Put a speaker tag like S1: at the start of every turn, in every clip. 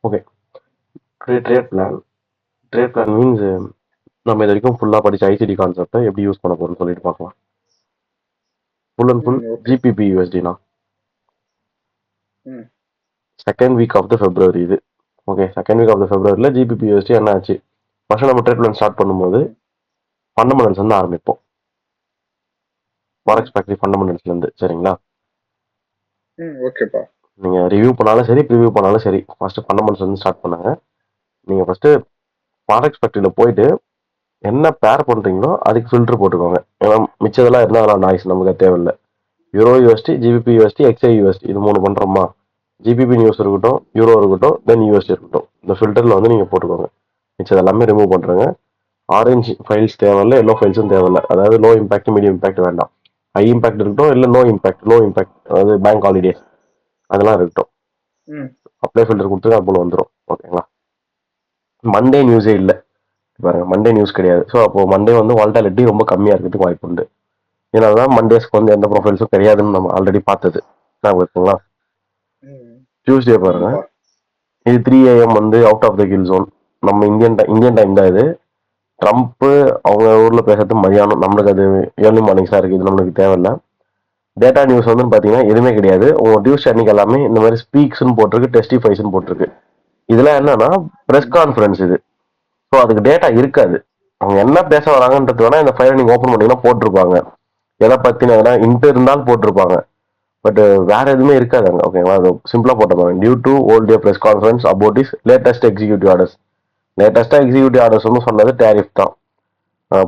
S1: Okay. Trade plan. Trade plan means நம்ம இது வரைக்கும் ஃபுல்லாக படிச்ச ஐசிடி கான்செப்டை எப்படி யூஸ் பண்ண போகிறோம்னு சொல்லிட்டு பார்க்கலாம். Full and full
S2: okay.
S1: GBP யூஎஸ்டினா
S2: ம்
S1: second week of the February இது. Okay, second week of the ஃபெப்ரவரியில் ஜிபிபி யூஎஸ்டி என்ன ஆச்சு? ஃபர்ஸ்ட் நம்ம ட்ரேட் பிளான் ஸ்டார்ட் பண்ணும்போது
S2: ம்
S1: ஃபண்டமெண்டல்ஸ் வந்து ஆரம்பிப்போம்.
S2: ம்
S1: ஃபாரெக்ஸ் ஃபேக்டரி ஃபண்டமெண்டல்ஸ்லேருந்து. சரிங்களா?
S2: ஓகேப்பா.
S1: நீங்கள் ரிவ்யூ பண்ணாலும் சரி, ப்ரிவ்யூ பண்ணாலும் சரி, ஃபர்ஸ்ட் ஃபண்டமெண்டல்ஸ் வந்து ஸ்டார்ட் பண்ணுங்க. நீங்கள் ஃபர்ஸ்ட் ஃபாரெக்ஸ் ஃபேக்டரியில் போயிட்டு என்ன பேர் பண்ணுறீங்களோ அதுக்கு ஃபில்டர் போட்டுக்கோங்க. ஏன்னா மிச்சதெல்லாம் இருந்தால் அதெல்லாம் நாய்ஸ் நமக்கு தேவையில்லை. Euro USD, GBP USD, XI USD, இது 3 பண்ணுறோமா? ஜிபிபி நியூஸ் இருக்கட்டும், யூரோ இருக்கட்டும், தென் யூஎஸ்டி இருக்கட்டும், இந்த ஃபில்டரில் வந்து நீங்கள் போட்டுக்கோங்க. மிச்சம் எல்லாமே ரிமூவ் பண்ணுறேங்க. ஆரஞ்ச் ஃபைல்ஸ் தேவையில்லை, எல்லோ ஃபைல்ஸும் தேவையில்லை. அதாவது லோ இம்பாக்ட், மீடியம் இம்பாக்ட் வேண்டாம். ஹை இம்பாக்ட் இருக்கட்டும், இல்லை லோ இம்பாக்ட், அதாவது பேங்க் ஹாலிடேஸ் அதெல்லாம் இருக்கட்டும்.
S2: ம்
S1: அப்ளை ஃபில்டர் கொடுத்து அது போல வந்துடும். ஓகேங்களா? மண்டே நியூஸே இல்லை பாருங்க, மண்டே நியூஸ் கிடையாது. ஸோ அப்போ மண்டே வந்து வால்டாலிட்டி ரொம்ப கம்மியாக இருக்கிறதுக்கு வாய்ப்பு உண்டு. ஏன்னா மண்டேஸ்க்கு வந்து எந்த ப்ரொஃபைல்ஸும் கிடையாதுன்னு நம்ம ஆல்ரெடி பார்த்தது. நான் இருக்குங்களா?
S2: ம்
S1: டியூஸ்டே பாருங்க,
S2: ஆமாப்பா.
S1: இது 3 AM வந்து out of the kill zone. நம்ம இந்தியன் டைம் தான் இது. ட்ரம்ப் அவங்க ஊர்ல பேசுறது மதியானம், நம்மளுக்கு அது ஏர்லி மார்னிங்ஸா இருக்கு. இது நம்மளுக்கு தேவையில்ல. டேட்டா நியூஸ் வந்து பாத்தீங்கன்னா எதுவுமே கிடையாது. உங்க டியூஸ் அன்னைக்கு எல்லாமே இந்த மாதிரி ஸ்பீக்ஸ்னு போட்டிருக்கு, டெஸ்டிஃபைஸ்னு போட்டிருக்கு. இதெல்லாம் என்னன்னா பிரஸ்
S2: ம்
S1: கான்ஃபரன்ஸ் இது. ஸோ அதுக்கு டேட்டா இருக்காது. அவங்க என்ன பேச வராங்கன்றது வேணா இந்த ஃபைலை நீங்க ஓப்பன் பண்ணீங்கன்னா போட்டிருப்பாங்க. எதை பத்தின எதனா இன்ட்டு இருந்தாலும் போட்டிருப்பாங்க. பட் வேற எதுவுமே இருக்காது அங்க. ஓகேங்களா? அது சிம்பிளா போட்டிருப்பாங்க. Due to old day press conference about is latest executive orders. லேட்டஸ்டா எக்ஸிக்யூட்டிவ் ஆர்டர்ஸ் வந்து சொன்னது டேரிஃப் தான்.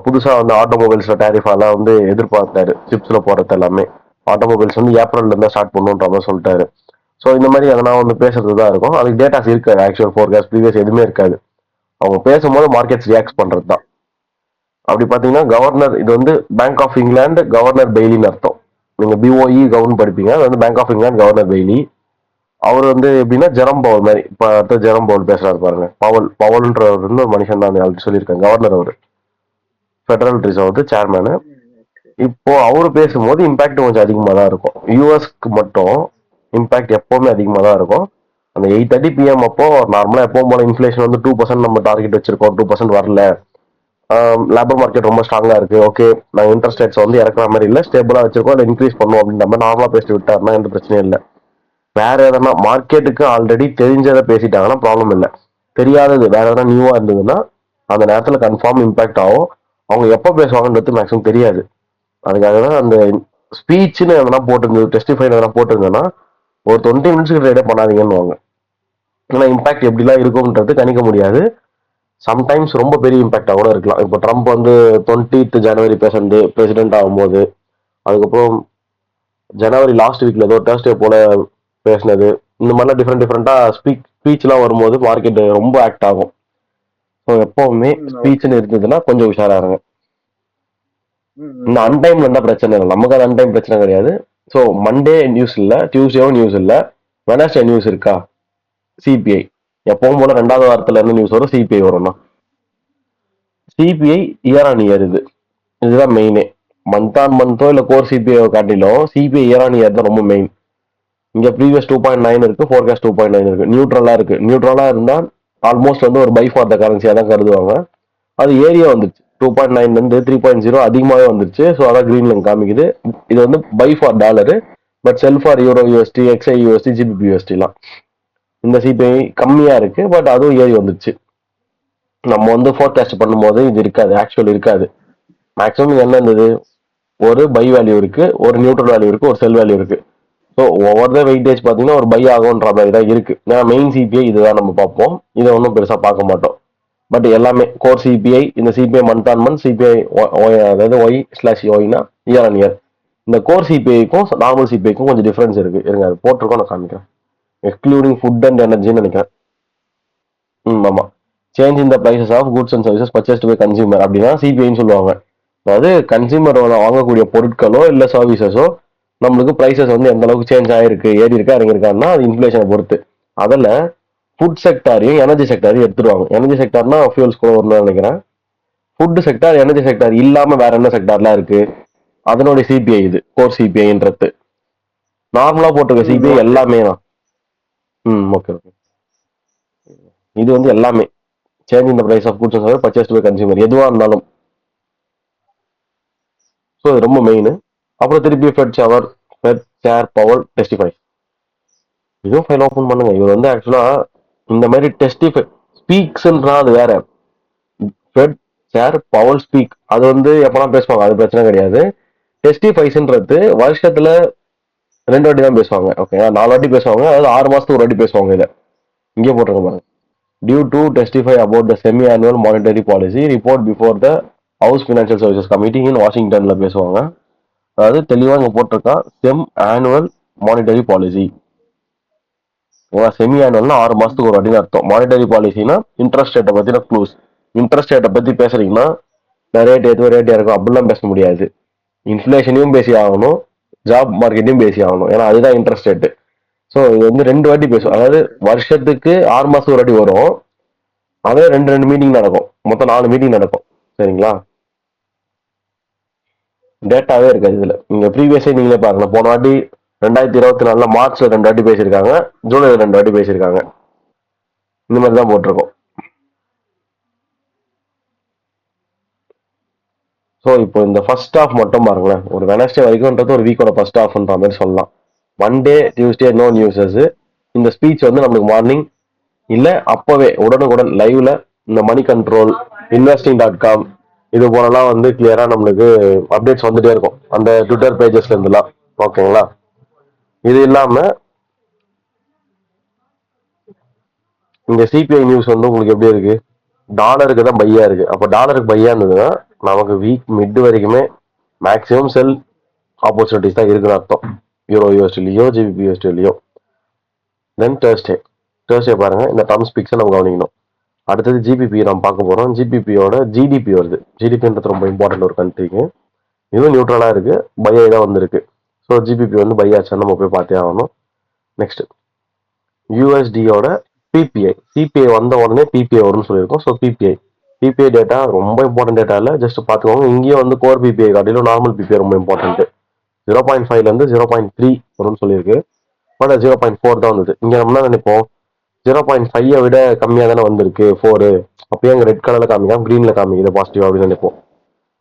S1: புதுசா வந்து ஆட்டோமொபைல்ஸ்ல டேரிஃப் எல்லாம் வந்து எதிர்பார்த்தாரு. சிப்ஸ்ல போறது எல்லாமே ஆட்டோமொபைல்ஸ் வந்து ஏப்ரல்ல இருந்தா ஸ்டார்ட் பண்ணுன்ற மாதிரி சொல்லிட்டாரு. ஸோ இந்த மாதிரி எதனா வந்து பேசுறது தான் இருக்கும். அதுக்கு டேட்டாஸ் இருக்காது. ஆக்சுவல் ஃபோர்காஸ்ட் ப்ரீவியஸ் எதுவுமே இருக்காது. அவங்க பேசும்போது மார்க்கெட்ஸ் ரியாக்ட் பண்றது தான். அப்படி பாத்தீங்கன்னா கவர்னர், இது வந்து பேங்க் ஆஃப் இங்கிலாந்து கவர்னர் பெய்லின்னு அர்த்தம். நீங்க பிஓஇ கவர்ன் படிப்பீங்க, அது வந்து Bank of England governor Bailey. அவர் வந்து எப்படின்னா ஜெரம் பவல் மாதிரி. இப்ப அடுத்த ஜெரம் பவல் பேசுறாரு பாருங்க. பவல்ன்றவர் வந்து ஒரு மனுஷன் தான், ஆல்ரெடி சொல்லியிருக்கேன். கவர்னர் அவர், ஃபெடரல் ரிசர்வ் சேர்மேனு.
S2: ஓகே.
S1: இப்போ அவரு
S2: ம்
S1: பேசும்போது இம்பாக்ட் கொஞ்சம் அதிகமாக தான் இருக்கும். யூஎஸ்க்கு மட்டும் இம்பாக்ட் எப்பவுமே அதிகமாக தான் இருக்கும். அந்த 8:30 PM அப்போ நார்மலா எப்பவும் போல இன்ஃபிளேஷன் வந்து 2% நம்ம டார்கெட் வச்சிருக்கோம், 2% வரல. லேபர் மார்க்கெட் ரொம்ப ஸ்ட்ராங்கா இருக்கு. ஓகே, நான் இன்ட்ரெஸ்ட் ரேட்ஸ் வந்து இறக்குற மாதிரி இல்ல, ஸ்டேபிளா வச்சிருக்கோம், அதை இன்க்ரீஸ் பண்ணுவோம் அப்படின்ற மாதிரி நார்மலா பேசிட்டு விட்டாருன்னா எந்த பிரச்சனையும் இல்லை. வேற எதனா மார்க்கெட்டுக்கு ஆல்ரெடி தெரிஞ்சதை பேசிட்டாங்கன்னா ப்ராப்ளம் இல்லை. தெரியாதது வேற எதனா நியூவா இருந்ததுன்னா அந்த நேரத்துல கன்ஃபார்ம் இம்பாக்ட் ஆகும். அவங்க எப்போ பேசுவாங்கன்றது மேக்ஸிமம் தெரியாது. அதுக்காக தான் அந்த ஸ்பீச்னு எதனா போட்டிருந்தது, டெஸ்டிஃபைன் எதனா போட்டிருந்தேன்னா ஒரு 20 மினிட்ஸ்க்கு ட்ரேடே பண்ணாதீங்கன்னு வாங்க. ஏன்னா இம்பாக்ட் எப்படிலாம் இருக்கும்ன்றது கணிக்க முடியாது. சம்டைம்ஸ் ரொம்ப பெரிய இம்பாக்டா கூட இருக்கலாம். இப்போ ட்ரம்ப் வந்து 20th ஜனவரி பேசுறது பிரசிடென்ட் ஆகும்போது, அதுக்கப்புறம் ஜனவரி லாஸ்ட் வீக்ல ஏதோ தேர்ஸ்டே போல பேசினது, இந்த மாதிரிலாம் டிஃப்ரெண்டா ஸ்பீச்லாம் வரும்போது மார்க்கெட் ரொம்ப ஆக்ட் ஆகும். ஸோ எப்பவுமே
S2: ஓகே.
S1: ஸ்பீச்னு இருந்ததுன்னா கொஞ்சம் உஷாரா இருங்க. இந்த அன்டைம்ல
S2: ஓகேப்பா.
S1: இருந்தா பிரச்சனை இல்லை, நமக்கு அது அன்டைம் பிரச்சனை கிடையாது. ஸோ மண்டே நியூஸ் இல்ல, டியூஸ்டேவும் நியூஸ் இல்ல, வெனஸ்டே நியூஸ் இருக்கா? சிபிஐ. எப்பவும் போல 2வது வாரத்துல இருந்து நியூஸ் வரும், சிபிஐ வரும்னா. சிபிஐ இயர் ஆன் இயர் இது. இதுதான் மெயினே. மந்த் ஆன் மந்தோ இல்ல கோர் சிபிஐ காட்டிலும் சிபிஐ இயர் ஆன் இயர் தான் ரொம்ப மெயின். இங்க ப்ரீவியஸ் 2.9 இருக்கு, ஃபோர்காஸ்ட் 2.9 இருக்கு. நியூட்ரலா இருக்கு. நியூட்ரலா இருந்தா ஆல்மோஸ்ட் வந்து ஒரு பை ஃபார் த கரன்சியா தான் கருதுவாங்க. அது ஏரியா வந்துருச்சு. 2.9 இருந்து 3.0 அதிகமாகவே வந்துருச்சு. ஸோ அதான் கிரீன் லைன் காமிக்குது. இது வந்து buy for dollar, but sell for euro USD, XI USD, GBP யூஎஸ்டிலாம். இந்த சிபிஐ கம்மியா இருக்கு, பட் அதுவும் ஏறி வந்துருச்சு. நம்ம வந்து ஃபோர்காஸ்ட் பண்ணும்போது இது இருக்காது, ஆக்சுவல் இருக்காது. மேக்ஸிமம் என்ன இருந்தது? ஒரு பை வேல்யூ இருக்கு, ஒரு நியூட்ரல் வேல்யூ இருக்கு, ஒரு செல் வேல்யூ இருக்கு. ஸோ ஓவர் த வெயிட்டேஜ் பார்த்தீங்கன்னா ஒரு பை ஆகும்ன்ற மாதிரி தான் இருக்கு. ஏன்னா மெயின் சிபிஐ இதுதான் நம்ம பார்ப்போம், இதை ஒன்றும் பெருசாக பார்க்க மாட்டோம். பட் எல்லாமே கோர் சிபிஐ, இந்த CBI month on month, CBI அதாவது ஒய்/ஒய்னா இயர் ஆன் இயர். இந்த கோர் சிபிஐக்கும் நார்மல் சிபிஐக்கும் கொஞ்சம் டிஃபரன்ஸ் இருக்கு. இருங்க, அது போட்டிருக்கோம், நான் காமிக்கிறேன். எக்ஸ்க்ளூடிங் ஃபுட் அண்ட் எனர்ஜின்னு நினைக்கிறேன். ஆமா. Change in the prices of goods and services purchased by consumer அப்படின்னா சிபிஐன்னு சொல்லுவாங்க. அதாவது கன்சியூமர் வாங்கக்கூடிய பொருட்களோ இல்ல சர்வீசஸோ நம்மளுக்கு பிரைசஸ் வந்து எந்த அளவுக்கு சேஞ்ச் ஆயிருக்கு, ஏறி இருக்கா இறங்கிருக்கான்னா அது இன்ஃபிளேஷனை பொறுத்து. அதில் ஃபுட் செக்டாரையும் எனர்ஜி செக்டாரையும் எடுத்துருவாங்க. எனர்ஜி செக்டார்னா ஃபியூல்ஸ் கூட வரணும்னு நினைக்கிறேன். ஃபுட் செக்டார், எனர்ஜி செக்டார் இல்லாம வேற என்ன செக்டார்லாம் இருக்கு, அதனுடைய சிபிஐ இது கோர் சிபிஐன்றது. நார்மலா போட்டிருக்க சிபிஐ
S2: ஓகே.
S1: எல்லாமே தான். Okay okay. இது வந்து எல்லாமே சேஞ்ச் இந்த price of goods and purchase by consumer எதுவாக இருந்தாலும். ஸோ இது ரொம்ப மெயின். அப்புறம் திருப்பி Fed shower, Fed chair Powell testify. இதுவும் ஃபைல் ஓப்பன் பண்ணுங்க. இது வந்து ஆக்சுவலா இந்த மாதிரி டெஸ்டிஃபை ஸ்பீக்ஸ்ன்றா அது வேற. ஃபெட் ஷேர் பவர் ஸ்பீக் அது வந்து எப்பலாம் பேசுவாங்க, அது பிரச்சனை கிடையாது. டெஸ்டிஃபைஸ்ன்றது வருஷத்துல 2 வாட்டி தான் பேசுவாங்க. ஓகே, 4 வாட்டி பேசுவாங்க. அதாவது 6 மாசத்துக்கு ஒரு வாட்டி பேசுவாங்க. இதை இங்கே போட்டுருங்க பாருங்க. Due to testify about the semi annual monetary policy report before the House Financial Services Committee in வாஷிங்டன்ல பேசுவாங்க. அதாவது தெளிவாக இங்கே போட்டிருக்கா semi annual monetary policy. Semi ஆனுவல்னா 6 மாசத்துக்கு ஒரு வாட்டின்னு அர்த்தம். மானிட்டரி பாலிசினா இன்ட்ரெஸ்ட் ரேட்டை பத்தின க்ளூஸ். இன்ட்ரெஸ்ட் ரேட்டை பத்தி பேசுறீங்கன்னா ரேட் எதுவும் ரேட் இருக்கும் அப்படிலாம் பேச முடியாது. இன்ஃபிளேஷனையும் பேசி ஆகணும், ஜாப் மார்க்கெட்டையும் பேசி ஆகணும். ஏன்னா அதுதான் இன்ட்ரெஸ்ட் ரேட்டு. ஸோ இது வந்து 2 வாட்டி பேசும். அதாவது வருஷத்துக்கு 6 மாசத்துக்கு ஒரு வாட்டி வரும். அதே 2 மீட்டிங் நடக்கும். மொத்தம் 4 மீட்டிங் நடக்கும். சரிங்களா? டேட்டாவே இருக்காது இதுல. நீங்க ப்ரீவியஸே நீங்களே பாருங்க. போன வாட்டி 2024 மார்ச்ல 2 வாட்டி பேசியிருக்காங்க, ஜூலைல 2 வாட்டி பேசியிருக்காங்க. இந்த மாதிரி தான் போட்டிருக்கோம். ஸோ இப்போ இந்த ஃபர்ஸ்ட் ஆஃப் மட்டும் பாருங்களேன். ஒரு வெனஸ்டே வரைக்கும்ன்றது ஒரு வீக்கோட ஃபர்ஸ்ட் ஆஃப்ன்ற மாதிரி சொல்லலாம். Monday Tuesday no newses. இந்த ஸ்பீச் வந்து நம்மளுக்கு மார்னிங் இல்ல அப்பவே உடனுக்குடன் லைவ்ல இந்த மணி கண்ட்ரோல், investing.com இது போலலாம் வந்து கிளியரா நம்மளுக்கு அப்டேட்ஸ் வந்துட்டே இருக்கும் அந்த ட்விட்டர் பேஜஸ்ல இருந்துலாம். ஓகேங்களா? இது இல்லாம இந்த சிபிஐ நியூஸ் வந்து உங்களுக்கு எப்படி இருக்கு? டாலருக்கு தான் பையா இருக்கு. அப்போ டாலருக்கு பையா இருந்ததுன்னா நமக்கு வீக் மிட் வரைக்குமே மேக்ஸிமம் செல் ஆப்பர்ச்சுனிட்டிஸ் தான் இருக்குன்னு அர்த்தம். யூரோ யூஎஸ்டிலையோ ஜிபிபி யூஎஸ்டிலையோ. தென் தேர்ஸ்டே பாருங்க, இந்த டர்ம்ஸ் பிக்ஸை நம்ம கவனிக்கணும். அடுத்தது ஜிபிபி நம்ம பார்க்க போறோம். ஜிபிபியோட ஜிடிபி வருது. ஜிடிபின்றது ரொம்ப இம்பார்ட்டன்ட் ஒரு கண்ட்ரிக்கு. இதுவும் நியூட்ரலா இருக்கு, பையா தான் வந்திருக்கு. ஸோ ஜிபிபி வந்து பையாச்சான்னு நம்ம போய் பார்த்தே ஆகணும். Next யூஎஸ்டியோட PPI. சிபிஐ வந்த உடனே பிபிஐ வரும்னு சொல்லியிருக்கோம். ஸோ பிபிஐ டேட்டா ரொம்ப இம்பார்ட்டன்ட் டேட்டா இல்லை, ஜஸ்ட் பார்த்துக்கோங்க. இங்கேயும் வந்து கோர் பிபிஐ காட்டிலும் நார்மல் பிபிஐ ரொம்ப இம்பார்ட்டன்ட். 0.5 0.3 வரும்னு சொல்லியிருக்கு. பட் 0.4 தான் வந்தது. இங்க நம்ம என்ன நினைப்போம், 0.5 விட கம்மியாக தானே வந்திருக்கு 4. அப்பயே அங்கே ரெட் கலர்ல காமிக்காம கிரீன்ல காமிக்குது பாசிட்டிவ் அப்படின்னு நினைப்போம்.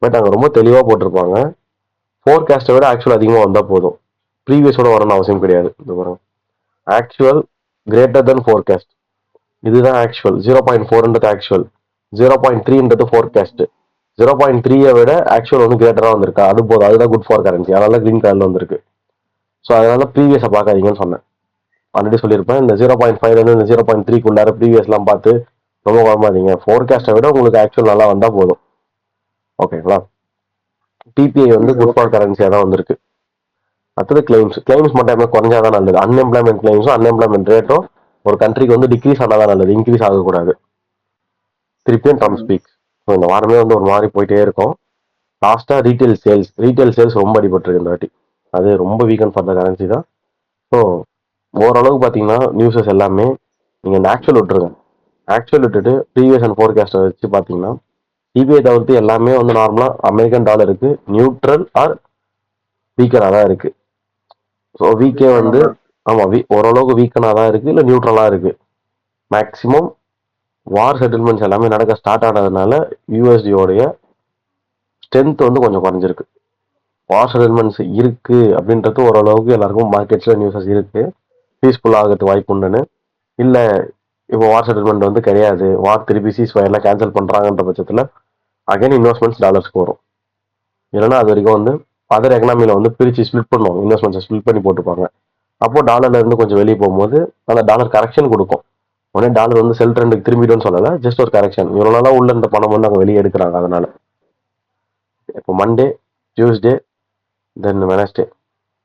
S1: பட் அங்கே ரொம்ப தெளிவாக போட்டிருப்பாங்க, ஃபோர்காஸ்ட்டை விட ஆக்சுவல் அதிகமாக வந்தால் போதும், ப்ரீவியஸோட வரணும்னு அவசியம் கிடையாது. இது பாருங்க, ஆக்சுவல் கிரேட்டர் தென் ஃபோர்காஸ்ட். இதுதான் ஆக்சுவல். 0.4ன்றது ஆக்சுவல், 0.3ன்றது ஃபோர்காஸ்ட். 0.3 விட ஆக்சுவல் வந்து கிரேட்டராக வந்திருக்கா, அது போதும். அதுதான் குட் ஃபார் கரன்சி. அதனால கிரீன் கலர்ல வந்திருக்கு. ஸோ அதனால ப்ரீவியஸை பார்க்காதீங்கன்னு சொன்னேன். ஆல்ரெடி சொல்லியிருப்பேன். இந்த 0.5 இந்த 0.3 ப்ரீவியஸ்லாம் பார்த்து ரொம்ப குழம்பாதீங்க. ஃபோர்காஸ்ட்டை விட உங்களுக்கு ஆக்சுவல் நல்லா வந்தால் போதும். ஓகேங்களா? டிபிஐ வந்து குட் ஃபார் கரன்சியாக தான் வந்திருக்கு. அடுத்தது கிளைம்ஸ் மட்டும் குறைஞ்சாதான் நல்லது. அன்எம்ப்ளாய்மெண்ட் கிளைம்ஸும் அன்எம்ப்ளாய்மெண்ட் ரேட்டும் ஒரு கண்ட்ரிக்கு வந்து டிக்ரீஸ் ஆனாதான் நல்லது, இன்க்ரீஸ் ஆகக்கூடாது. திருப்பியும் ட்ரம் ஸ்பீக்ஸ். ஸோ இந்த வாரமே வந்து ஒரு மாதிரி போயிட்டே இருக்கும். லாஸ்ட்டாக ரீட்டைல் சேல்ஸ் ரொம்ப அடிபட்டுருக்கு இந்த வாட்டி. அது ரொம்ப வீக்கன் ஃபார் த கரன்சி தான். ஸோ ஓரளவுக்கு பார்த்தீங்கன்னா நியூஸஸ் எல்லாமே நீங்கள் இந்த ஆக்சுவல் விட்டுருங்க. ஆக்சுவல் விட்டுட்டு ப்ரீவியஸ் அண்ட் ஃபோர்காஸ்ட்டை வச்சு பார்த்தீங்கன்னா சிபிஐ தவிர்த்து எல்லாமே வந்து நார்மலாக அமெரிக்கன் டாலருக்கு நியூட்ரல் ஆர் வீக்கனாக தான் இருக்கு. ஸோ வீக்கே வந்து ஆமாம் ஓரளவுக்கு வீக்கனாக தான் இருக்கு, இல்லை நியூட்ரலாக இருக்கு. மேக்சிமம் வார் செட்டில்மெண்ட்ஸ் எல்லாமே நடக்க ஸ்டார்ட் ஆனதுனால யூஎஸ்டியோடைய ஸ்ட்ரென்த் வந்து கொஞ்சம் குறைஞ்சிருக்கு. வார் செட்டில்மெண்ட்ஸ் இருக்கு அப்படின்றது ஓரளவுக்கு எல்லாருக்கும் மார்க்கெட்ஸ்ல நியூஸஸ் இருக்கு, பீஸ்ஃபுல் ஆகிறதுக்கு வாய்ப்பு உண்டுன்னு. இல்லை இப்போ வார் செட்டில்மெண்ட் வந்து கிடையாது, வார் திருப்பி சீஸ்ஃபயர்லாம் கேன்சல் பண்ணுறாங்கன்ற பட்சத்தில் அகைன் இன்வெஸ்ட்மெண்ட்ஸ் டாலர்ஸ்க்கு வரும். இல்லைன்னா அது வரைக்கும் வந்து அதர் எக்கனாமியில் வந்து பிரித்து ஸ்பிளிட் பண்ணுவாங்க, இன்வெஸ்ட்மெண்ட்ஸை ஸ்பிளிட் பண்ணி போட்டுப்பாங்க. அப்போ டாலர்ல இருந்து கொஞ்சம் வெளியே போகும்போது அந்த டாலர் கரெக்ஷன் கொடுக்கும். உடனே டாலர் வந்து செல் ட்ரெண்டுக்கு திரும்பிடும்னு சொல்லலை, ஜஸ்ட் ஒரு கரெக்ஷன். இவ்வளோ நாளாக உள்ள இந்த பணம் வந்து அங்கே வெளியே எடுக்கிறாங்க. அதனால இப்போ மண்டே, டியூஸ்டே, தென் வெனஸ்டே,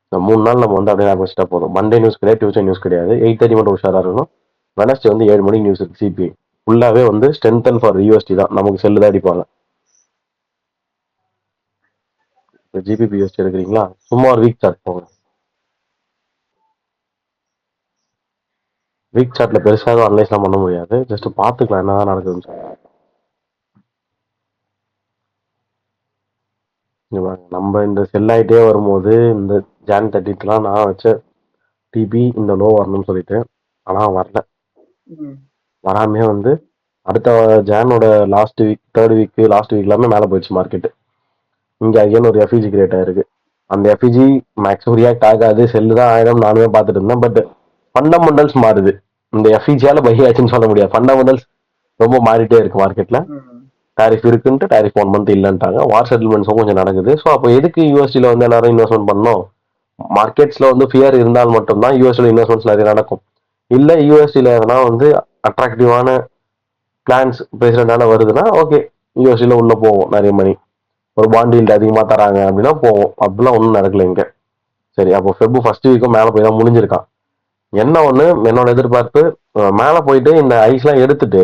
S1: இந்த 3 நாள் நம்ம வந்து அப்படியே ஆரம்பிச்சிட்டா போதும். மண்டே நியூஸ் கிடையாது, டியூஸ்டே நியூஸ் கிடையாது. 8:30 மட்டும் உஷாராக இருக்கணும். வெனஸ்டே வந்து 7 மணிக்கு நியூஸ் இருக்கு. சிபிஐ ஃபுல்லாகவே வந்து ஸ்ட்ரென்தன் ஃபார் யூஎஸ்டி தான், நமக்கு செல்லு தான் அடிப்பாங்க. இப்போ ஜிபிபி யூஎஸ்டி எடுக்கிறீங்களா, சும்மா ஒரு வீக் சார்ட் போங்க. வீக் சார்ட்ல பெருசாக அனலைஸ்லாம் பண்ண முடியாது, ஜஸ்ட் பார்த்துக்கலாம் என்னதான் நடக்குதுன்னு சொல்லி. நம்ம இந்த செல் ஆகிட்டே வரும்போது இந்த ஜான் 30 நான் வச்ச டிபி இந்த லோ வரணும்னு சொல்லிட்டு, ஆனால் வரல. வராமே வந்து அடுத்த ஜானோட last week, third week, last week எல்லாமே மேலே போயிடுச்சு மார்க்கெட். இங்க அகைன் ஒரு எஃப்இஜி கிரியேட் ஆயிருக்கு. அந்த எஃப்இஜி மேக்ஸிமம் ரியாக்ட் ஆகாது, செல்லு தான் ஆயிடும் நானுமே பார்த்துட்டு இருந்தேன். பட் ஃபண்டமெண்டல்ஸ் மாறுது. இந்த எஃப்இஜியால பை ஆச்சுன்னு சொல்ல முடியாது. ஃபண்டமெண்டல்ஸ் ரொம்ப மாறிட்டே இருக்கு மார்க்கெட்ல. டாரிஃப் இருக்குன்ட்டு டாரிஃப் 1 மந்த் இல்லைன்ட்டாங்க. வார் செட்டில்மெண்ட்ஸும் கொஞ்சம் நடக்குது. ஸோ அப்போ எதுக்கு யூஎஸ்டியில் வந்து எல்லாரும் இன்வெஸ்ட்மெண்ட் பண்ணணும்? மார்க்கெட்ஸ்ல வந்து ஃபியர் இருந்தால் மட்டும்தான் யூஎஸ்டியில் இன்வெஸ்ட்மெண்ட்ஸ் நிறைய நடக்கும். இல்லை யூஎஸ்டியில் எதனா வந்து அட்ராக்டிவான பிளான்ஸ் பிரசிடென்டால வருதுன்னா ஓகே, யூஎஸ்டியில் உள்ள போவோம். நிறைய மணி ஒரு பாண்ட் அதிகமாக தராங்க அப்படின்னா போவோம். அப்படிலாம் ஒன்றும் நடக்கல இங்க. சரி, அப்போ ஃபெப் ஃபர்ஸ்ட் வீக்கும் மேலே போய் தான் முடிஞ்சிருக்கான். என்ன ஒன்று என்னோட எதிர்பார்ப்பு, மேலே போயிட்டு இந்த ஐஸ்லாம் எடுத்துட்டு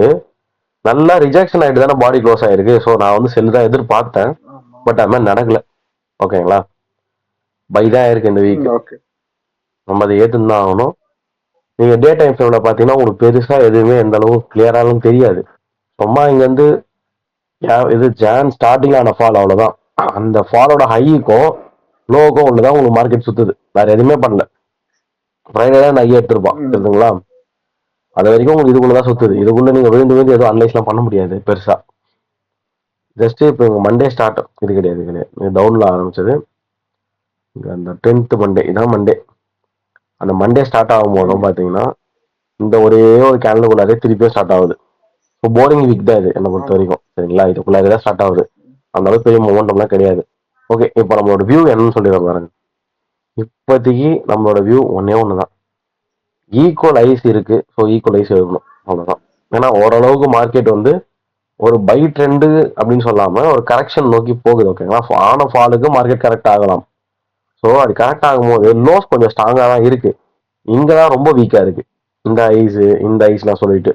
S1: நல்லா ரிஜெக்ஷன் ஆகிட்டு தானே பாடி க்ளோஸ் ஆயிருக்கு. ஸோ நான் வந்து செல் தான் எதிர்பார்த்தேன். பட் அது மாதிரி நடக்கல. ஓகேங்களா, பை தான் இருக்கு இந்த வீக். நம்ம அதை ஏற்றுன்னு தான் ஆகணும். நீங்கள் டே டைம் ஃப்ரேமில் பார்த்தீங்கன்னா உங்களுக்கு பெருசாக எதுவுமே எந்த அளவு கிளியராலும் தெரியாது. சும்மா இங்கேருந்து இது ஜான் ஸ்டார்டிங் ஆன ஃபால், அவ்வளோதான். அந்த ஃபாலோட ஹைக்கும் லோவுக்கும் ஒன்று தான் உங்களுக்கு மார்க்கெட் சுற்றுது. வேற எதுவுமே பண்ணல. ஃப்ரைடே தான் நான் எடுத்துருப்பான், தெரியுதுங்களா? அது வரைக்கும் உங்களுக்கு இதுக்குள்ள தான் சுற்றுது. இதுக்குள்ள நீங்கள் விழுந்து விழுந்து எதுவும் அனலைஸ்லாம் பண்ண முடியாது பெருசாக. ஜஸ்ட் இப்போ மண்டே ஸ்டார்ட், இது கிடையாது கிடையாது டவுனில் ஆரம்பிச்சது. அந்த 10th மண்டே, இதான் மண்டே. அந்த மண்டே ஸ்டார்ட் ஆகும் போதும் பார்த்தீங்கன்னா இந்த ஒரே ஒரு கேலண்டருக்குள்ளாரே திருப்பியும் ஸ்டார்ட் ஆகுது. இப்போ போரிங் வீக் தான் இது என்னை பொறுத்த வரைக்கும். சரிங்களா, இதுக்குள்ளாரே தான் ஸ்டார்ட் ஆகுது. அந்த அளவுக்கு பெரிய மொமெண்டம்லாம் கிடையாது. ஓகே, இப்போ நம்மளோட வியூ என்னன்னு சொல்லிடுறோம் பாருங்க. இப்போதைக்கு நம்மளோட வியூ ஒன்னே ஒன்று தான், ஈக்குவல் ஐஸ் இருக்கு. ஸோ ஈக்குவல் ஐஸ் எழுதணும், அவ்வளோதான். ஏன்னா ஓரளவுக்கு மார்க்கெட் வந்து ஒரு பை ட்ரெண்டு அப்படின்னு சொல்லாம ஒரு கரெக்ஷன் நோக்கி போகுது. ஓகேங்களா, ஆன ஃபாலுக்கு மார்க்கெட் கரெக்ட் ஆகலாம். ஸோ அது கரெக்ட் ஆகும்போது லோஸ் கொஞ்சம் ஸ்ட்ராங்காக தான் இருக்கு. இங்கே தான் ரொம்ப வீக்காக இருக்கு இந்த ஐஸ்லாம் சொல்லிட்டு.